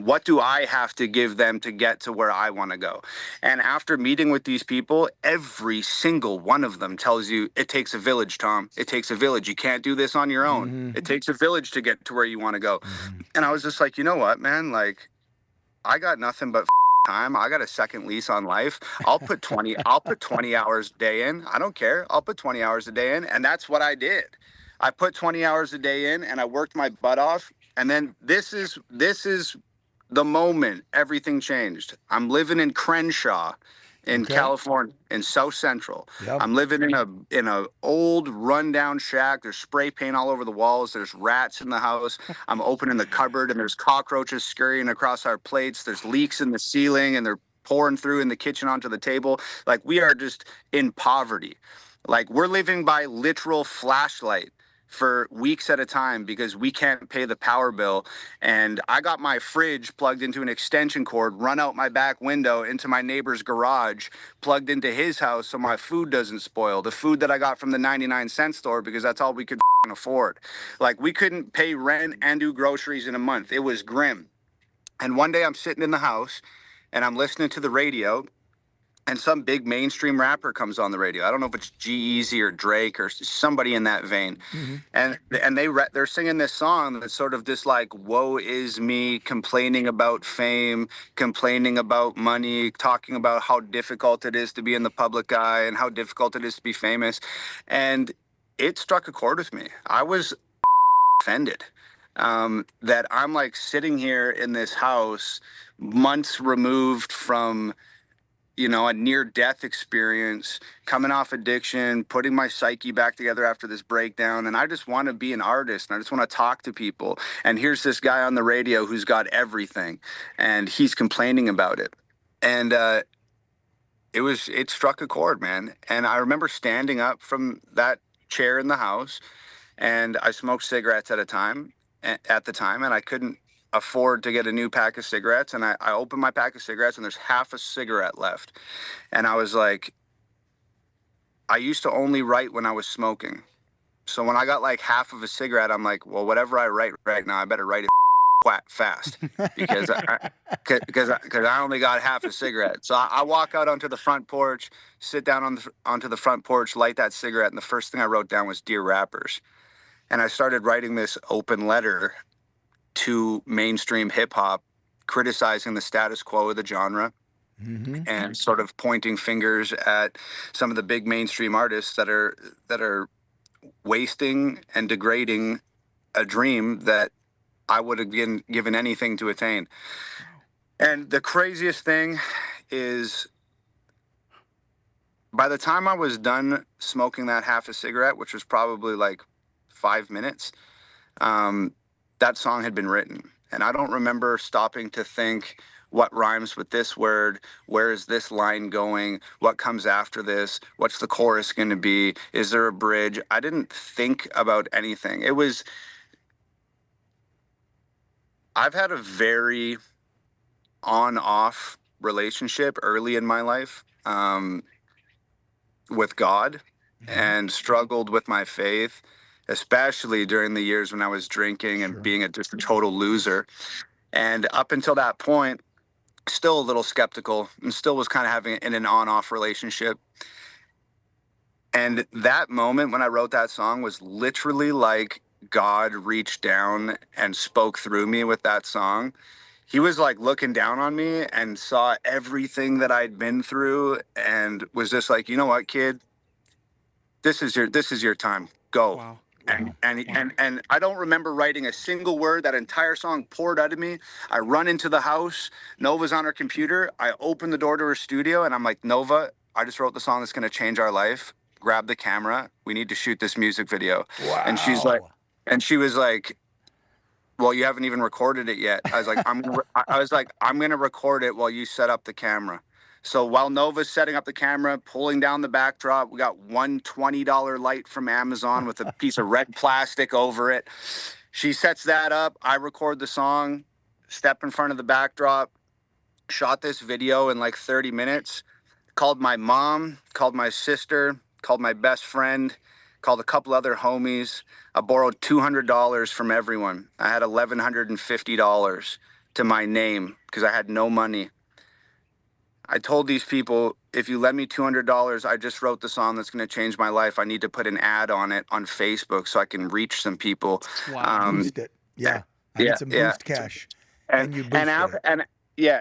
what do I have to give them to get to where I want to go? And after meeting with these people, every single one of them tells you, it takes a village, Tom. It takes a village. You can't do this on your own. It takes a village to get to where you want to go. And I was just like, you know what, man? Like, I got nothing but time. I got a second lease on life. I'll put 20 hours a day in. I don't care. I'll put 20 hours a day in. And that's what I did. I put 20 hours a day in, and I worked my butt off. And then this is the moment everything changed. I'm living in Crenshaw in California, in South Central. I'm living in a old rundown shack. There's spray paint all over the walls. There's rats in the house. I'm opening the cupboard, and there's cockroaches scurrying across our plates. There's leaks in the ceiling, and they're pouring through in the kitchen onto the table. Like, we are just in poverty. Like, we're living by literal flashlight for weeks at a time because we can't pay the power bill. And I got my fridge plugged into an extension cord, run out my back window into my neighbor's garage, plugged into his house so my food doesn't spoil. The food that I got from the 99-cent store because that's all we could afford. Like, we couldn't pay rent and do groceries in a month. It was grim. And one day I'm sitting in the house and I'm listening to the radio, and some big mainstream rapper comes on the radio. I don't know if it's G-Eazy or Drake or somebody in that vein. And they're singing this song that's sort of this, like, woe is me, complaining about fame, complaining about money, talking about how difficult it is to be in the public eye and how difficult it is to be famous. And it struck a chord with me. I was offended that I'm, like, sitting here in this house months removed from, you know, a near-death experience, coming off addiction, putting my psyche back together after this breakdown, and I just want to be an artist, and I just want to talk to people. And here's this guy on the radio who's got everything, and he's complaining about it. And it struck a chord, man. And I remember standing up from that chair in the house, and I smoked cigarettes at the time, and I couldn't afford to get a new pack of cigarettes, and I opened my pack of cigarettes and there's half a cigarette left. And I was like, I used to only write when I was smoking. So when I got like half of a cigarette, I'm like, well, whatever I write right now, I better write it fast because I only got half a cigarette. So I walk out onto the front porch, sit down onto the front porch, light that cigarette, and the first thing I wrote down was "Dear Rappers." And I started writing this open letter to mainstream hip hop, criticizing the status quo of the genre and sort of pointing fingers at some of the big mainstream artists that are wasting and degrading a dream that I would have given anything to attain. And the craziest thing is, by the time I was done smoking that half a cigarette, which was probably like 5 minutes, that song had been written. And I don't remember stopping to think, what rhymes with this word? Where is this line going? What comes after this? What's the chorus going to be? Is there a bridge? I didn't think about anything. I've had a very on-off relationship early in my life with God, and struggled with my faith, especially during the years when I was drinking and being just a total loser. And up until that point, still a little skeptical and still was kind of having an on-off relationship. And that moment when I wrote that song was literally like God reached down and spoke through me with that song. He was like looking down on me and saw everything that I'd been through and was just like, you know what, kid, this is your time. Go. Wow. And I don't remember writing a single word. That entire song poured out of me. I run into the house. Nova's on her computer. I open the door to her studio and I'm like, Nova, I just wrote the song that's going to change our life. Grab the camera. We need to shoot this music video. Wow. And she was like, well, you haven't even recorded it yet. I was like, I'm going to record it while you set up the camera. So while Nova's setting up the camera, pulling down the backdrop, we got one $20 light from Amazon with a piece of red plastic over it. She sets that up. I record the song, step in front of the backdrop, shot this video in like 30 minutes, called my mom, called my sister, called my best friend, called a couple other homies. I borrowed $200 from everyone. I had $1,150 to my name because I had no money. I told these people, if you lend me $200, I just wrote the song that's going to change my life. I need to put an ad on it on Facebook so I can reach some people. Wow. Boost it. Yeah. I need some boost cash. And you boosted it.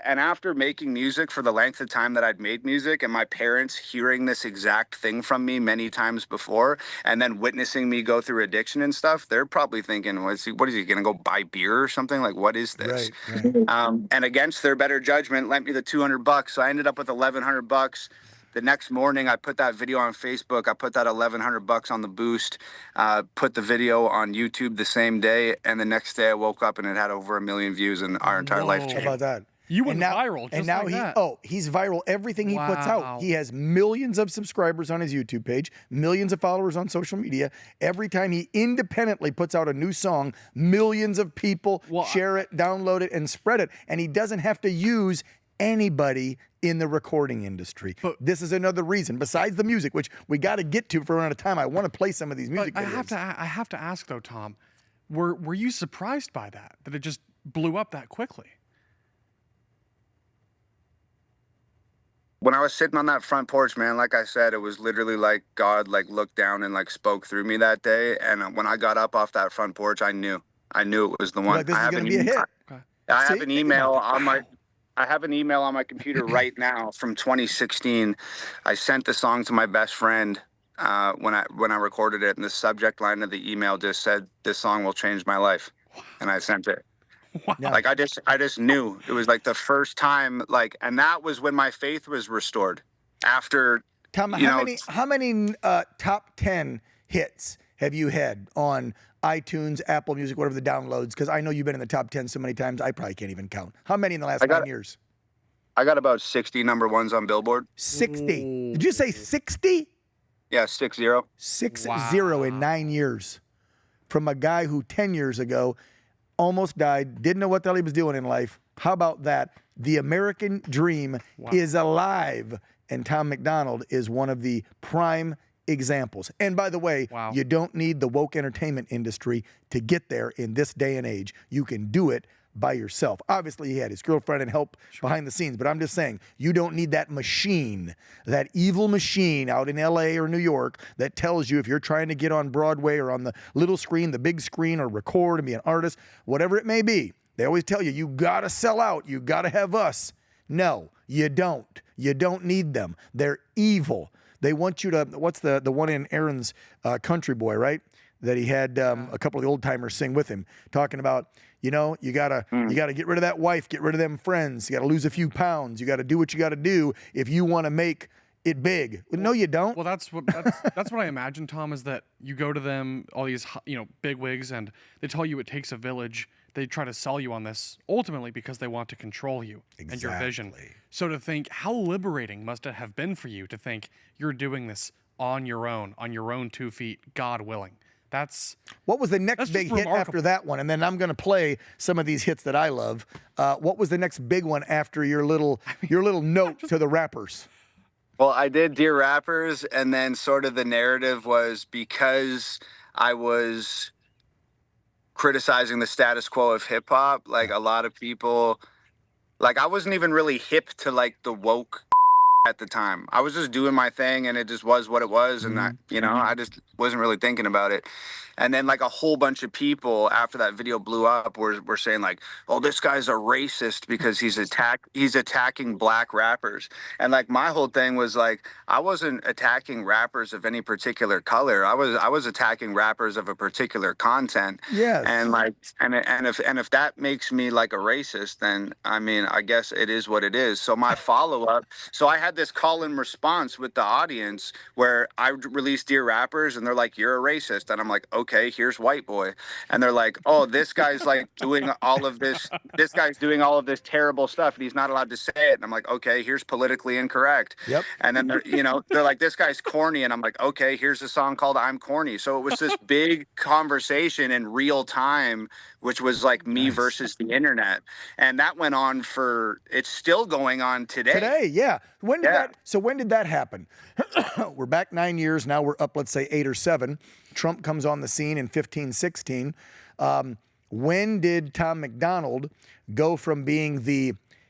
And after making music for the length of time that I'd made music, and my parents hearing this exact thing from me many times before, and then witnessing me go through addiction and stuff, they're probably thinking, what is he going to go buy beer or something? Like, what is this? Right. And against their better judgment, lent me the $200. So I ended up with $1,100. The next morning, I put that video on Facebook. I put that $1,100 on the boost, put the video on YouTube the same day. And the next day I woke up and it had over 1 million views and our entire life Whoa. How changed. about that? You went viral just and now like that. he's viral. Everything he puts out. Wow. He has millions of subscribers on his YouTube page, millions of followers on social media. Every time he independently puts out a new song, millions of people share it, download it, and spread it. And he doesn't have to use anybody in the recording industry. But this is another reason, besides the music, which we got to get to for around a time. I want to play some of these music videos. I have to ask though, Tom, were you surprised by that it just blew up that quickly? When I was sitting on that front porch, man, like I said, it was literally like God like looked down and like spoke through me that day. And when I got up off that front porch, I knew it was the one. Like, this is going to be a hit. I have an email on my computer right now from 2016. I sent the song to my best friend when I recorded it, and the subject line of the email just said, "This song will change my life," and I sent it. Wow. Like I just knew it was like the first time, like, and that was when my faith was restored. After Tom, how many top 10 hits have you had on iTunes, Apple Music, whatever the downloads? Because I know you've been in the top 10 so many times, I probably can't even count. How many in the last 9 years? I got about 60 number ones on Billboard. 60. Did you say 60? Yeah, 60. 60 in 9 years. From a guy who 10 years ago almost died, didn't know what the hell he was doing in life. How about that? The American dream is alive. And Tom MacDonald is one of the prime examples. And by the way, you don't need the woke entertainment industry to get there in this day and age. You can do it by yourself. Obviously, he had his girlfriend and help behind the scenes, but I'm just saying, you don't need that machine, that evil machine out in LA or New York that tells you if you're trying to get on Broadway or on the little screen, the big screen, or record and be an artist, whatever it may be. They always tell you, you gotta sell out, you gotta have us. No, you don't. You don't need them. They're evil. They want you to, what's the one in Aaron's Country Boy, right? That he had a couple of the old timers sing with him, talking about, you know, you gotta get rid of that wife, get rid of them friends, you gotta lose a few pounds, you gotta do what you gotta do if you want to make it big. Well, no, you don't. Well, that's what I imagine, Tom, is that you go to them, all these big wigs, and they tell you it takes a village. They try to sell you on this ultimately because they want to control you and your vision. So to think, how liberating must it have been for you to think you're doing this on your own 2 feet, God willing. What was the next big hit after that one? And then I'm going to play some of these hits that I love. What was the next big one after your little note to the rappers? Well, I did Dear Rappers, and then sort of the narrative was because I was criticizing the status quo of hip hop, like a lot of people, like I wasn't even really hip to like the woke at the time. I was just doing my thing and it just was what it was. And I just wasn't really thinking about it. And then like a whole bunch of people after that video blew up were saying like, oh, this guy's a racist because he's attacking black rappers. And like my whole thing was like, I wasn't attacking rappers of any particular color. I was attacking rappers of a particular content. Yes. And like, and if that makes me like a racist, then I mean, I guess it is what it is. So my follow-up, so I had this call and response with the audience where I released Dear Rappers and they're like, you're a racist. And I'm like, okay, here's White Boy. And they're like, oh, this guy's like doing all of this. This guy's doing all of this terrible stuff and he's not allowed to say it. And I'm like, okay, here's Politically Incorrect. Yep. And then they're like, this guy's corny. And I'm like, okay, here's a song called I'm Corny. So it was this big conversation in real time, which was like me versus the internet. And that went on it's still going on today. Today, yeah. When did that happen? We're back 9 years. Now we're up, let's say 8 or 7. Trump comes on the scene in 15, 16. When did Tom MacDonald go from being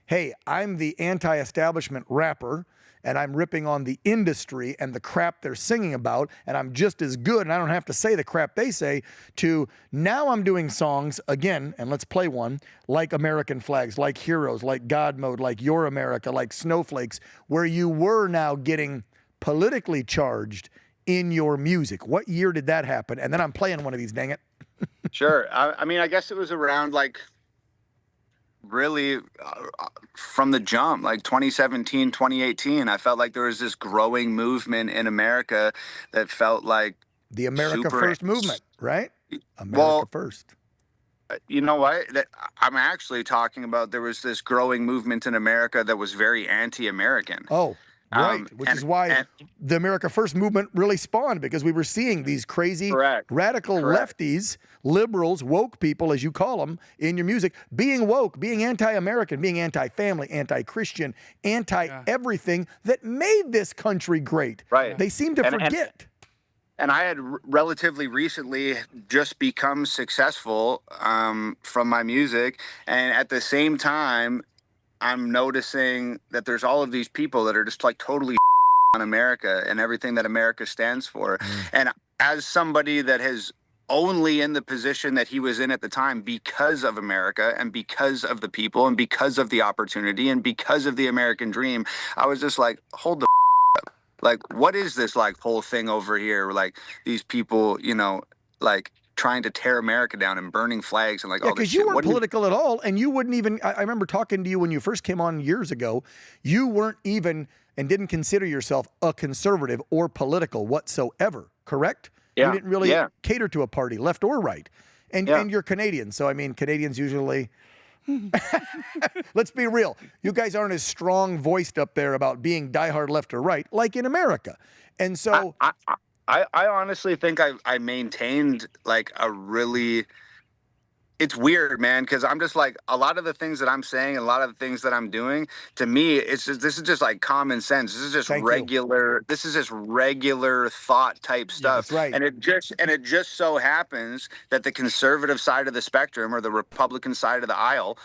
hey, I'm the anti-establishment rapper and I'm ripping on the industry and the crap they're singing about, and I'm just as good, and I don't have to say the crap they say, to now I'm doing songs, again, and let's play one, like American Flags, like Heroes, like God Mode, like Your America, like Snowflakes, where you were now getting politically charged in your music. What year did that happen? And then I'm playing one of these, dang it. Sure. I mean, I guess it was around like really from the jump, like 2017, 2018, I felt like there was this growing movement in America that felt like the America First movement, right? America First. You know what? I'm actually talking about there was this growing movement in America that was very anti-American. Oh, right. Which is why the America First movement really spawned, because we were seeing these crazy radical lefties, liberals, woke people, as you call them, in your music, being woke, being anti-American, being anti-family, anti-Christian, anti-everything that made this country great. Right. They seem to forget. And I had relatively recently just become successful from my music. And at the same time, I'm noticing that there's all of these people that are just like totally on America and everything that America stands for. And as somebody that has only in the position that he was in at the time because of America and because of the people and because of the opportunity and because of the American dream, I was just like, hold the up. Like, what is this like whole thing over here? Like these people, like trying to tear America down and burning flags and like all this shit. Because you weren't political at all, and you wouldn't even, I remember talking to you when you first came on years ago, you weren't even, and didn't consider yourself a conservative or political whatsoever, correct? Yeah. You didn't really cater to a party, left or right. And you're Canadian, so I mean, Canadians usually, let's be real, you guys aren't as strong voiced up there about being diehard left or right, like in America. And so... I honestly think I maintained like a really, it's weird, man, because I'm just like, a lot of the things that I'm saying and a lot of the things that I'm doing, to me, this is just like common sense. This is just regular thought type stuff. That's right. And it just so happens that the conservative side of the spectrum or the Republican side of the aisle,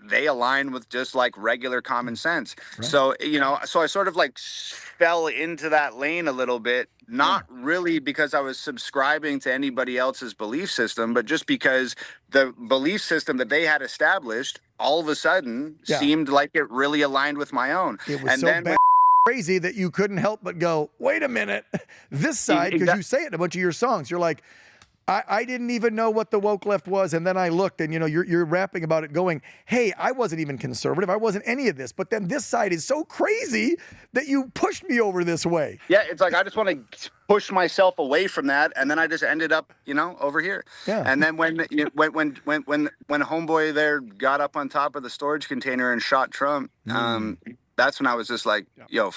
they align with just like regular common sense. Right. So, so I sort of like fell into that lane a little bit, not really because I was subscribing to anybody else's belief system, but just because the belief system that they had established all of a sudden seemed like it really aligned with my own. It was and so then bad, crazy that you couldn't help but go, wait a minute, this side, because you say it in a bunch of your songs. You're like, I didn't even know what the woke left was, and then I looked, and you're rapping about it going, hey, I wasn't even conservative. I wasn't any of this, but then this side is so crazy that you pushed me over this way. Yeah, it's like I just want to push myself away from that, and then I just ended up, over here. Yeah. And then when homeboy there got up on top of the storage container and shot Trump, that's when I was just like, yo,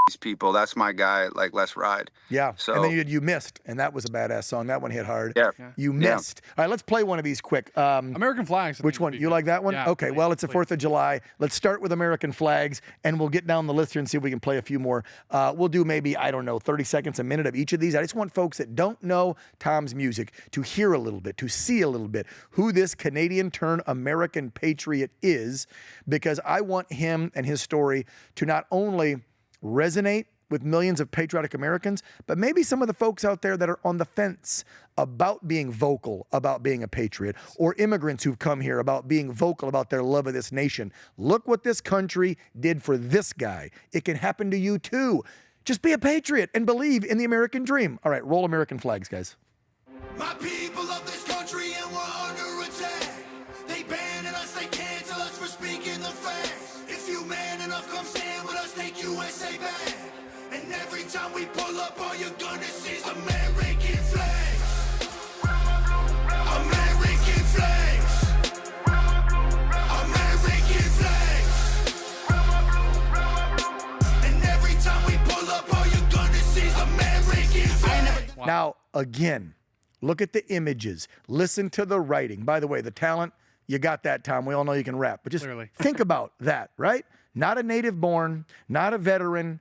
these people, that's my guy, like, let's ride. Yeah. So, and then you missed, and that was a badass song. That one hit hard. Yeah. You missed. All right, let's play one of these quick. American flags. Which one? You like that one? Yeah, okay, well, it's the 4th of July. Let's start with American flags, and we'll get down the list here and see if we can play a few more. We'll do maybe, 30 seconds, a minute of each of these. I just want folks that don't know Tom's music to hear a little bit, to see a little bit who this Canadian-turned-American patriot is, because I want him and his story to not only resonate with millions of patriotic Americans, but maybe some of the folks out there that are on the fence about being vocal about being a patriot, or immigrants who've come here about being vocal about their love of this nation. Look what this country did for this guy. It can happen to you too. Just be a patriot and believe in the American dream. All right, roll American flags, guys. My people of this country, and we're under attack. They banning us, they cancel us for speaking the facts. If you man enough, come stand with us, take USA back. And every time we pull up, all you're gonna see is American flags. American flags. American flags. And every time we pull up, all you're gonna see is American flags. Wow. Now, again, look at the images. Listen to the writing. By the way, the talent, you got that, Tom. We all know you can rap. But just think about that, right? Not a native born, not a veteran,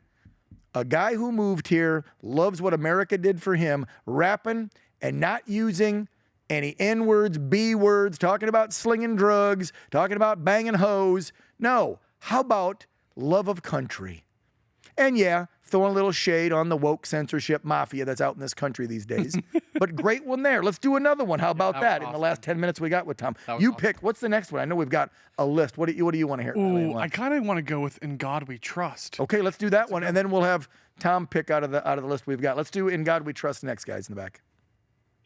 a guy who moved here, loves what America did for him, rapping and not using any N-words, B-words, talking about slinging drugs, talking about banging hoes. No, how about love of country? And yeah, throwing a little shade on the woke censorship mafia that's out in this country these days. But great one there. Let's do another one. How about that in the last 10 minutes we got with Tom? You pick. What's the next one? I know we've got a list. What do you want to hear? Ooh, I kind of want to go with In God We Trust. Okay, let's do that one. And then we'll have Tom pick out of the list we've got. Let's do In God We Trust next, guys, in the back.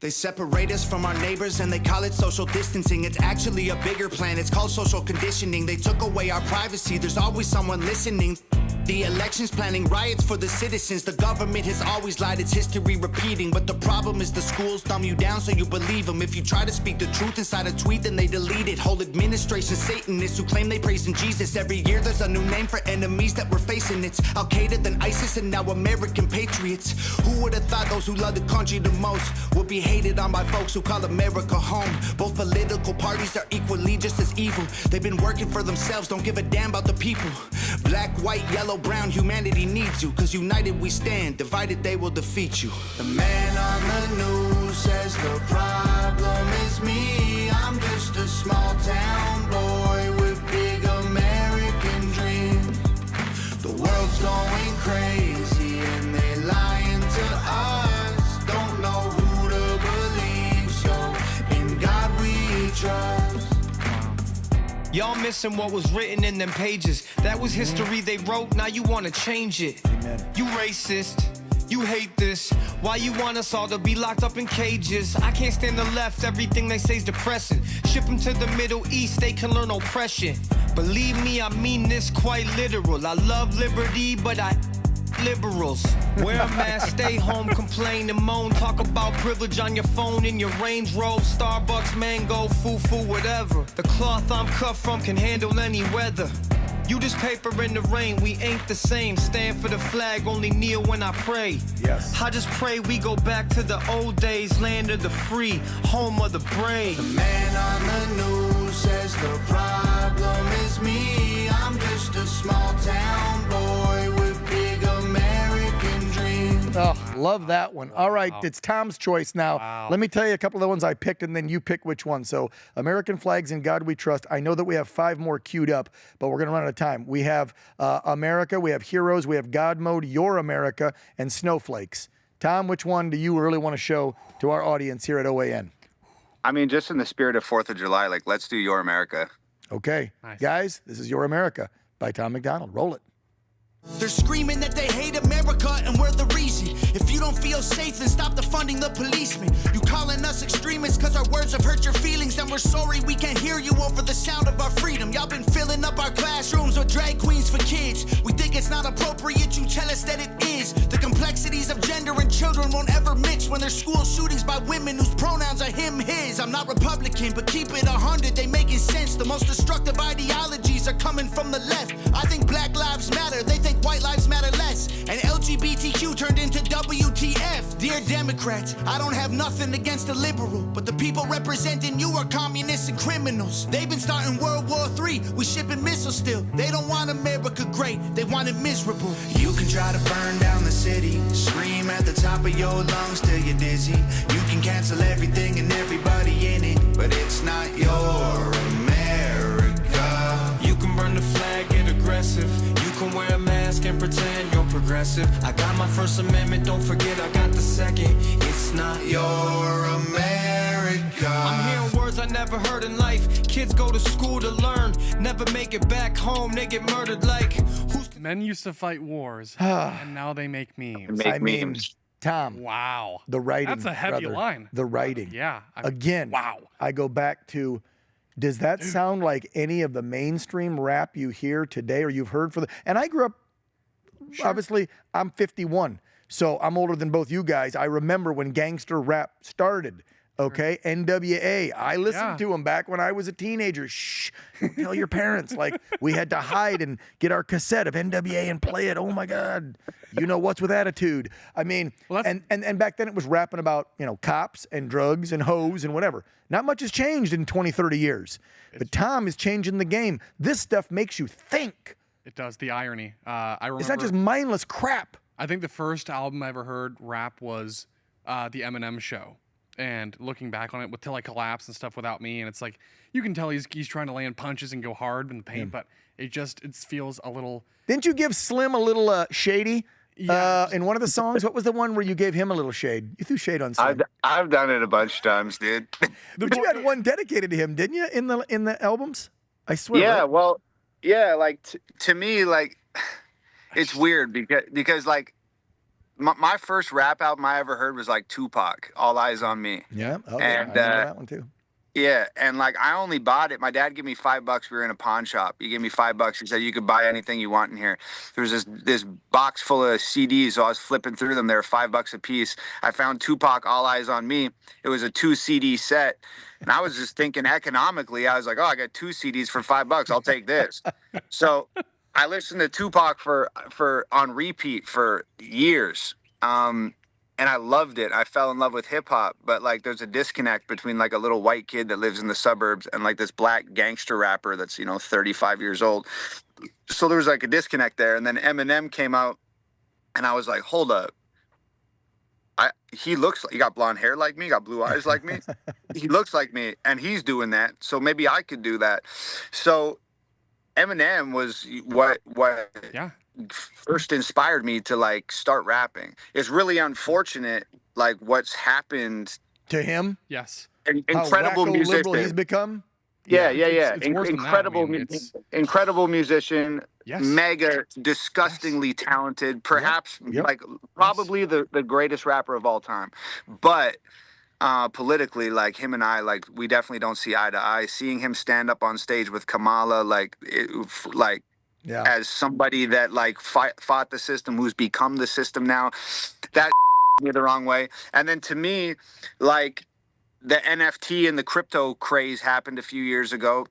They separate us from our neighbors and they call it social distancing. It's actually a bigger plan. It's called social conditioning. They took away our privacy. There's always someone listening. The elections planning riots for the citizens. The government has always lied, it's history repeating. But the problem is the schools dumb you down so you believe them. If you try to speak the truth inside a tweet, then they delete it. Whole administration Satanists who claim they praise in Jesus. Every year there's a new name for enemies that we're facing. It's Al-Qaeda, then ISIS, and now American patriots. Who would have thought those who love the country the most would be hated on by folks who call America home? Both political parties are equally just as evil. They've been working for themselves, don't give a damn about the people. Black, white, yellow, brown, humanity needs you. Cause united we stand, divided they will defeat you. The man on the news says the problem is me. I'm just a small town boy with big American dreams. The world's going crazy and they lying to us. Don't know who to believe, so in God we trust. Y'all missing what was written in them pages. That was history they wrote, now you wanna change it. Amen. You racist, you hate this. Why you want us all to be locked up in cages? I can't stand the left, everything they say's depressing. Ship them to the Middle East, they can learn oppression. Believe me, I mean this quite literal. I love liberty, but I liberals. Wear a mask, stay home, complain and moan. Talk about privilege on your phone in your Range Rover, Starbucks, mango, foo-foo, whatever. The cloth I'm cut from can handle any weather. You just paper in the rain, we ain't the same. Stand for the flag, only kneel when I pray. Yes. I just pray we go back to the old days, land of the free, home of the brave. The man on the news says the problem is me. I'm just a small town boy with big American dreams. Oh, love that one. All right, it's Tom's choice now. Wow. Let me tell you a couple of the ones I picked, and then you pick which one. So, American Flags and God We Trust. I know that we have 5 more queued up, but we're going to run out of time. We have America, we have Heroes, we have God Mode, Your America, and Snowflakes. Tom, which one do you really want to show to our audience here at OAN? I mean, just in the spirit of 4th of July, like, let's do Your America. Okay. Nice. Guys, this is Your America by Tom MacDonald. Roll it. They're screaming that they hate America and we're the reason. If you don't feel safe, then stop defunding the policemen. You calling us extremists because our words have hurt your feelings, and we're sorry we can't hear you over the sound of our freedom. Y'all been filling up our classrooms with drag queens for kids. We think it's not appropriate, you tell us that it is. The complexities of gender and children won't ever mix when there's school shootings by women whose pronouns are him, his. I'm not Republican, but keep it 100, they making sense. The most destructive ideologies are coming from the left. I think Black Lives Matter, they think white lives matter less, and LGBTQ turned into WTF. Dear Democrats, I don't have nothing against the liberal, but the people representing you are communists and criminals. They've been starting World War III, we shipping missiles still. They don't want America great, they want it miserable. You can try to burn down the city, scream at the top of your lungs till you're dizzy. You can cancel everything and everybody in it, but it's not your America. You can burn the flag, get aggressive. You can wear a mask and pretend you're progressive. I got my First Amendment, don't forget I got the second. It's not Your America. I'm hearing words I never heard in life. Kids go to school to learn, never make it back home, they get murdered like who's Men used to fight wars, and now they make memes. Make I mean, memes. Tom, Wow. the writing. That's a heavy brother. line. The writing. Yeah. Again, Wow. I go back to, does that sound like any of the mainstream rap you hear today or you've heard for the, and I grew up, obviously, I'm 51, so I'm older than both you guys. I remember when gangster rap started. Okay, NWA. I listened to them back when I was a teenager. Shh, don't tell your parents. Like, we had to hide and get our cassette of NWA and play it. Oh my God, you know what's with attitude. I mean, Well, and back then it was rapping about, cops and drugs and hoes and whatever. Not much has changed in 20, 30 years. But Tom is changing the game. This stuff makes you think. It does. The irony. I remember. It's not just mindless crap. I think the first album I ever heard rap was the Eminem Show. And looking back on it with Till I Collapse and stuff Without Me, and it's like you can tell he's trying to land punches and go hard in the paint, but it feels a little. Didn't you give Slim a little shady Yeah. in one of the songs? What was the one where you gave him a little shade? You threw shade on Slim. I've done it a bunch of times, dude. But you had one dedicated to him, didn't you, in the albums? I swear. Yeah, right? well, yeah, like to me, like it's weird because like my first rap album I ever heard was like Tupac, All Eyes on Me. Yeah. Okay. And, I remember that one too. Yeah, and like I only bought it. My dad gave me $5. We were in a pawn shop. He gave me $5. He said you could buy anything you want in here. There was this box full of CDs, so I was flipping through them. They were $5 a piece. I found Tupac, All Eyes on Me. It was a 2 CD set, and I was just thinking economically. I was like, oh, I got 2 CDs for $5. I'll take this. So I listened to Tupac for on repeat for years. And I loved it. I fell in love with hip hop, but like there's a disconnect between like a little white kid that lives in the suburbs and like this black gangster rapper that's, 35 years old. So there was like a disconnect there. And then Eminem came out and I was like, hold up. He got blonde hair like me, got blue eyes like me. He looks like me and he's doing that. So maybe I could do that. So Eminem was what Yeah. first inspired me to like start rapping. It's really unfortunate like what's happened to him. Yes. Incredible How wacko musician. liberal he's become. Yeah. It's worse than that. Incredible, I mean, it's- incredible musician. Yes. Mega, disgustingly talented. Perhaps Yep. like probably the greatest rapper of all time. But politically, like him and I, like we definitely don't see eye to eye. Seeing him stand up on stage with Kamala, Yeah. as somebody that like fought the system, who's become the system now, that me the wrong way. And then to me, like the NFT and the crypto craze happened a few years ago.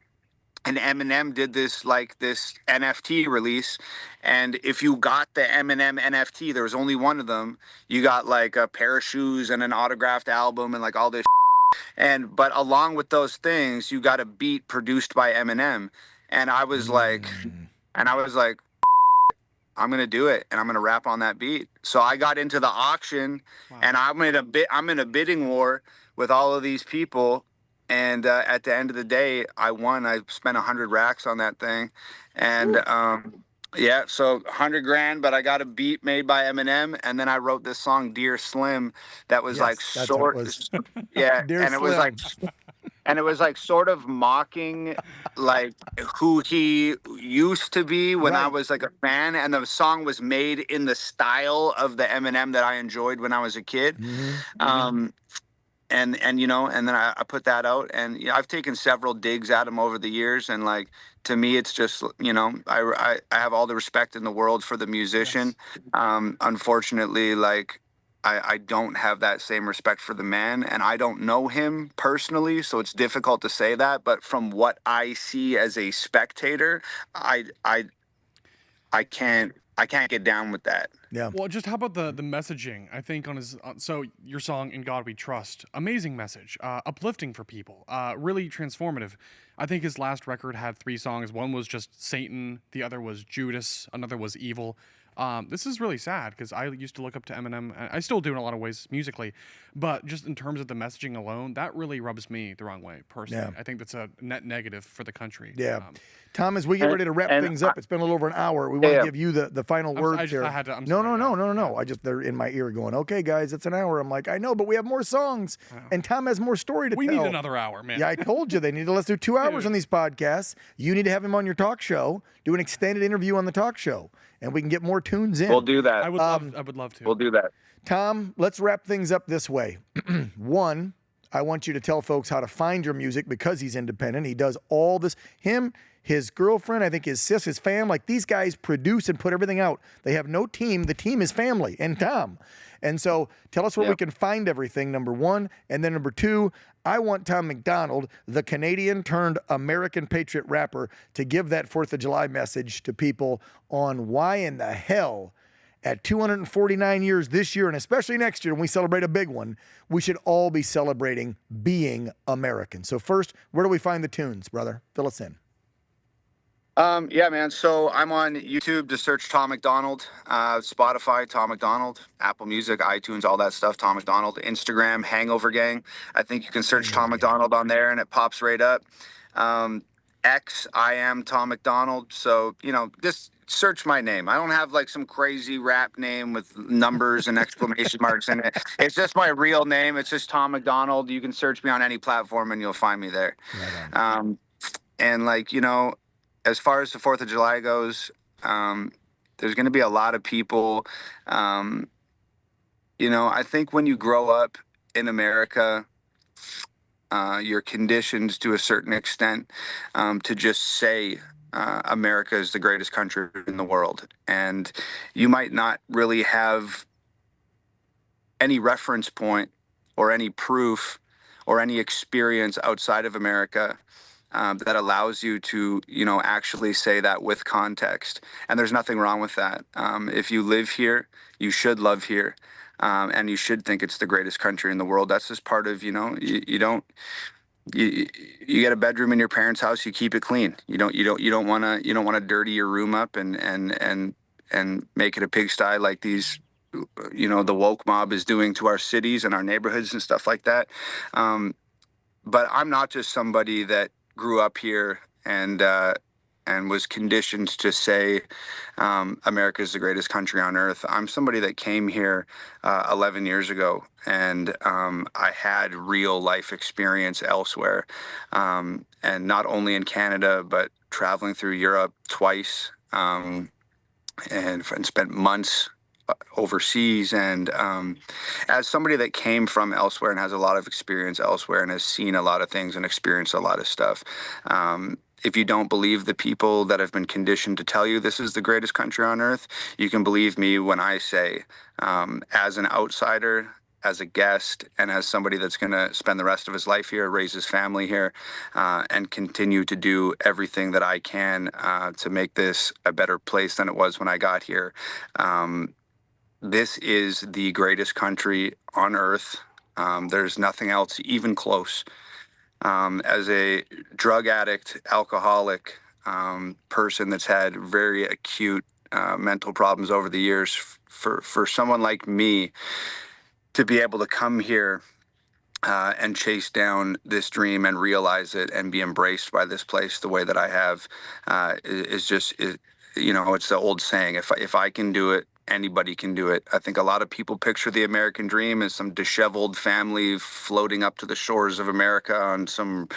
and Eminem did this NFT release, and if you got the Eminem NFT, there was only one of them. You got like a pair of shoes and an autographed album and like all this. But along with those things, you got a beat produced by Eminem, and I was like, I'm gonna do it, and I'm gonna rap on that beat. So I got into the auction, and I'm in a bidding war with all of these people. And at the end of the day, I won. I spent 100 racks on that thing, and yeah, so 100 grand. But I got a beat made by Eminem, and then I wrote this song, "Dear Slim," that was like short. Yeah, Dear and it was Slim. like sort of mocking like who he used to be when I was like a fan, and the song was made in the style of the Eminem that I enjoyed when I was a kid. And you know, and then I put that out, and you know, I've taken several digs at him over the years, and like to me, it's just, you know, I have all the respect in the world for the musician. Unfortunately, like I don't have that same respect for the man, and I don't know him personally, so it's difficult to say that. But from what I see as a spectator, I can't get down with that. Yeah. Well, just how about the messaging? I think on his so your song "In God We Trust," amazing message, uplifting for people, really transformative. I think his last record had 3 songs. One was just Satan, the other was Judas, another was Evil. This is really sad because I used to look up to Eminem. And I still do in a lot of ways musically, but just in terms of the messaging alone, that really rubs me the wrong way personally. Yeah. I think that's a net negative for the country. Yeah. Tom, as we get ready to wrap things up, it's been a little over an hour. We want to give you the final words here. No. They're in my ear going, okay, guys, it's an hour. I'm like, I know, but we have more songs, and Tom has more story to tell. We need another hour, man. Yeah, I told you they need to let's do 2 hours on these podcasts. You need to have him on your talk show, do an extended interview on the talk show, and we can get more tunes in. We'll do that. I would love to. We'll do that. Tom, let's wrap things up this way. 1, I want you to tell folks how to find your music because he's independent. He does all this. His girlfriend, I think his sis, his fam, like these guys produce and put everything out. They have no team. The team is family and Tom. And so tell us where we can find everything, number 1. And then number 2, I want Tom MacDonald, the Canadian turned American patriot rapper, to give that 4th of July message to people on why in the hell at 249 years this year, and especially next year when we celebrate a big one, we should all be celebrating being American. So first, where do we find the tunes, brother? Fill us in. Yeah, man. So I'm on YouTube to search Tom MacDonald, Spotify, Tom MacDonald, Apple Music, iTunes, all that stuff, Tom MacDonald, Instagram, Hangover Gang. I think you can search Tom MacDonald on there and it pops right up. X, I am Tom MacDonald. So, you know, just search my name. I don't have like some crazy rap name with numbers and exclamation marks in it. It's just my real name. It's just Tom MacDonald. You can search me on any platform and you'll find me there. And like, you know, as far as the 4th of July goes, there's going to be a lot of people. You know, I think when you grow up in America, you're conditioned to a certain extent to just say America is the greatest country in the world. And you might not really have any reference point or any proof or any experience outside of America that allows you to, you know, actually say that with context. And there's nothing wrong with that. If you live here, you should love here. And you should think it's the greatest country in the world. That's just part of, you know, you get a bedroom in your parents' house, you keep it clean. You don't want to dirty your room up and make it a pigsty like these, you know, the woke mob is doing to our cities and our neighborhoods and stuff like that. But I'm not just somebody that grew up here and was conditioned to say America is the greatest country on earth. I'm somebody that came here 11 years ago, and I had real life experience elsewhere, and not only in Canada, but traveling through Europe twice, and spent months overseas. And as somebody that came from elsewhere and has a lot of experience elsewhere and has seen a lot of things and experienced a lot of stuff, if you don't believe the people that have been conditioned to tell you this is the greatest country on earth, you can believe me when I say, as an outsider, as a guest and as somebody that's going to spend the rest of his life here, raise his family here, and continue to do everything that I can to make this a better place than it was when I got here. This is the greatest country on earth. There's nothing else even close. As a drug addict, alcoholic person that's had very acute mental problems over the years, for someone like me to be able to come here and chase down this dream and realize it and be embraced by this place the way that I have is just, you know, it's the old saying, if I can do it, anybody can do it. I think a lot of people picture the American dream as some disheveled family floating up to the shores of America on some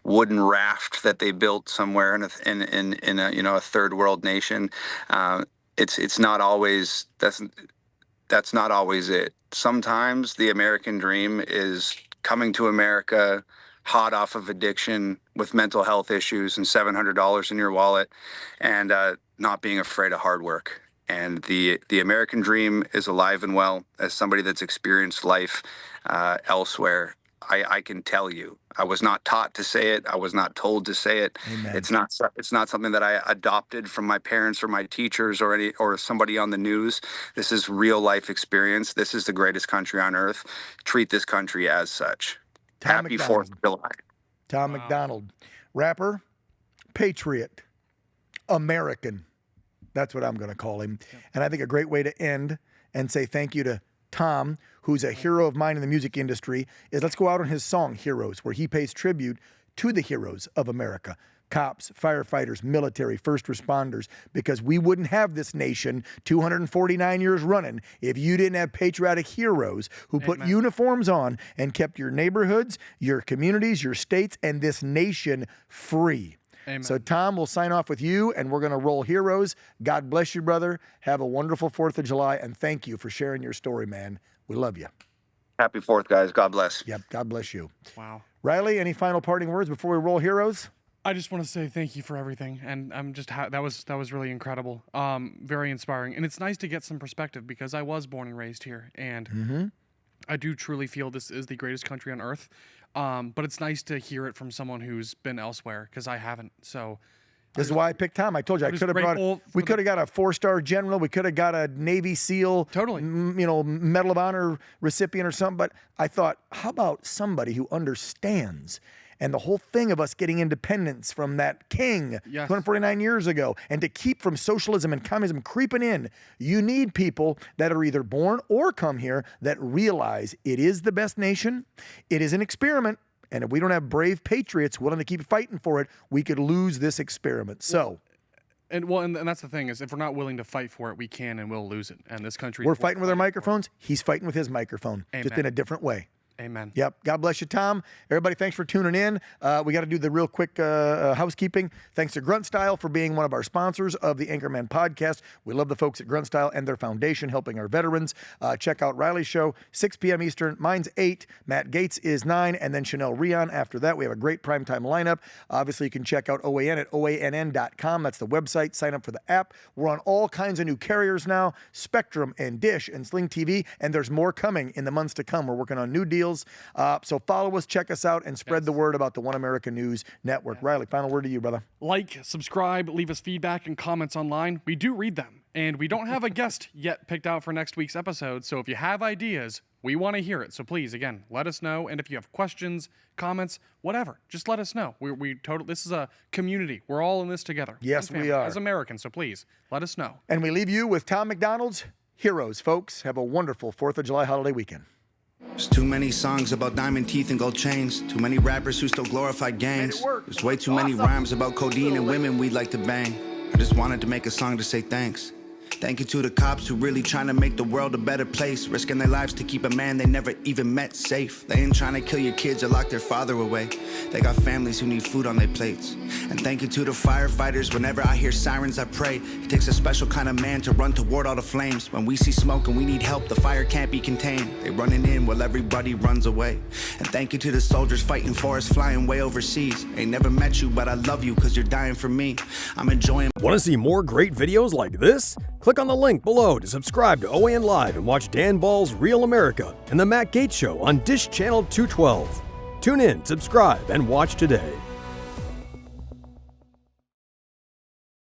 wooden raft that they built somewhere in a you know, a third world nation. It's not always, that's not always it. Sometimes the American dream is coming to America hot off of addiction with mental health issues and $700 in your wallet and not being afraid of hard work. And the American dream is alive and well. As somebody that's experienced life elsewhere, I can tell you, I was not taught to say it. I was not told to say it. Amen. It's not something that I adopted from my parents or my teachers or somebody on the news. This is real life experience. This is the greatest country on earth. Treat this country as such. Happy 4th of July. Tom MacDonald, rapper, patriot, American. That's what I'm going to call him. Yep. And I think a great way to end and say thank you to Tom, who's a hero of mine in the music industry, is let's go out on his song, Heroes, where he pays tribute to the heroes of America. Cops, firefighters, military, first responders, because we wouldn't have this nation 249 years running if you didn't have patriotic heroes who put uniforms on and kept your neighborhoods, your communities, your states, and this nation free. Amen. So, Tom, we'll sign off with you, and we're going to roll Heroes. God bless you, brother. Have a wonderful 4th of July, and thank you for sharing your story, man. We love you. Happy 4th, guys. God bless. Yep, God bless you. Wow. Riley, any final parting words before we roll Heroes? I just want to say thank you for everything, and I'm just that was really incredible, very inspiring, and it's nice to get some perspective because I was born and raised here, and I do truly feel this is the greatest country on earth. But it's nice to hear it from someone who's been elsewhere because I haven't. So this is why I picked Tom. I told you I could have brought. We could have got a 4-star general. We could have got a Navy SEAL, totally, you know, Medal of Honor recipient or something. But I thought, how about somebody who understands? And the whole thing of us getting independence from that king 249 years ago, and to keep from socialism and communism creeping in, you need people that are either born or come here that realize it is the best nation, it is an experiment, and if we don't have brave patriots willing to keep fighting for it, we could lose this experiment. So... And that's the thing is, if we're not willing to fight for it, we can and will lose it. And this country... We're fighting with our microphones. He's fighting with his microphone, just in a different way. Amen. Yep. God bless you, Tom. Everybody, thanks for tuning in. We got to do the real quick housekeeping. Thanks to Grunt Style for being one of our sponsors of the Anchormen podcast. We love the folks at Grunt Style and their foundation helping our veterans. Check out Riley's show, 6 p.m. Eastern. Mine's 8. Matt Gates is 9. And then Chanel Rion after that. We have a great primetime lineup. Obviously, you can check out OAN at OANN.com. That's the website. Sign up for the app. We're on all kinds of new carriers now, Spectrum and Dish and Sling TV. And there's more coming in the months to come. We're working on new deals. So follow us, check us out, and spread the word about the One America News Network. Riley, final word to you, brother. Like, subscribe, leave us feedback and comments online. We do read them, and we don't have a guest yet picked out for next week's episode, so if you have ideas, we want to hear it. So please, again, let us know, and if you have questions, comments, whatever, just let us know. This is a community. We're all in this together. Yes, we are. As Americans, so please, let us know. And we leave you with Tom MacDonald's Heroes, folks. Have a wonderful 4th of July holiday weekend. There's too many songs about diamond teeth and gold chains. Too many rappers who still glorify gangs. There's way too many rhymes about codeine and women we'd like to bang. I just wanted to make a song to say thanks. Thank you to the cops who really trying to make the world a better place, risking their lives to keep a man they never even met safe. They ain't trying to kill your kids or lock their father away. They got families who need food on their plates. And thank you to the firefighters. Whenever I hear sirens, I pray. It takes a special kind of man to run toward all the flames. When we see smoke and we need help, the fire can't be contained. They running in while everybody runs away. And thank you to the soldiers fighting for us, flying way overseas. Ain't never met you, but I love you because you're dying for me. I'm enjoying. Want to see more great videos like this? Click on the link below to subscribe to OAN Live and watch Dan Ball's Real America and The Matt Gaetz Show on Dish Channel 212. Tune in, subscribe, and watch today.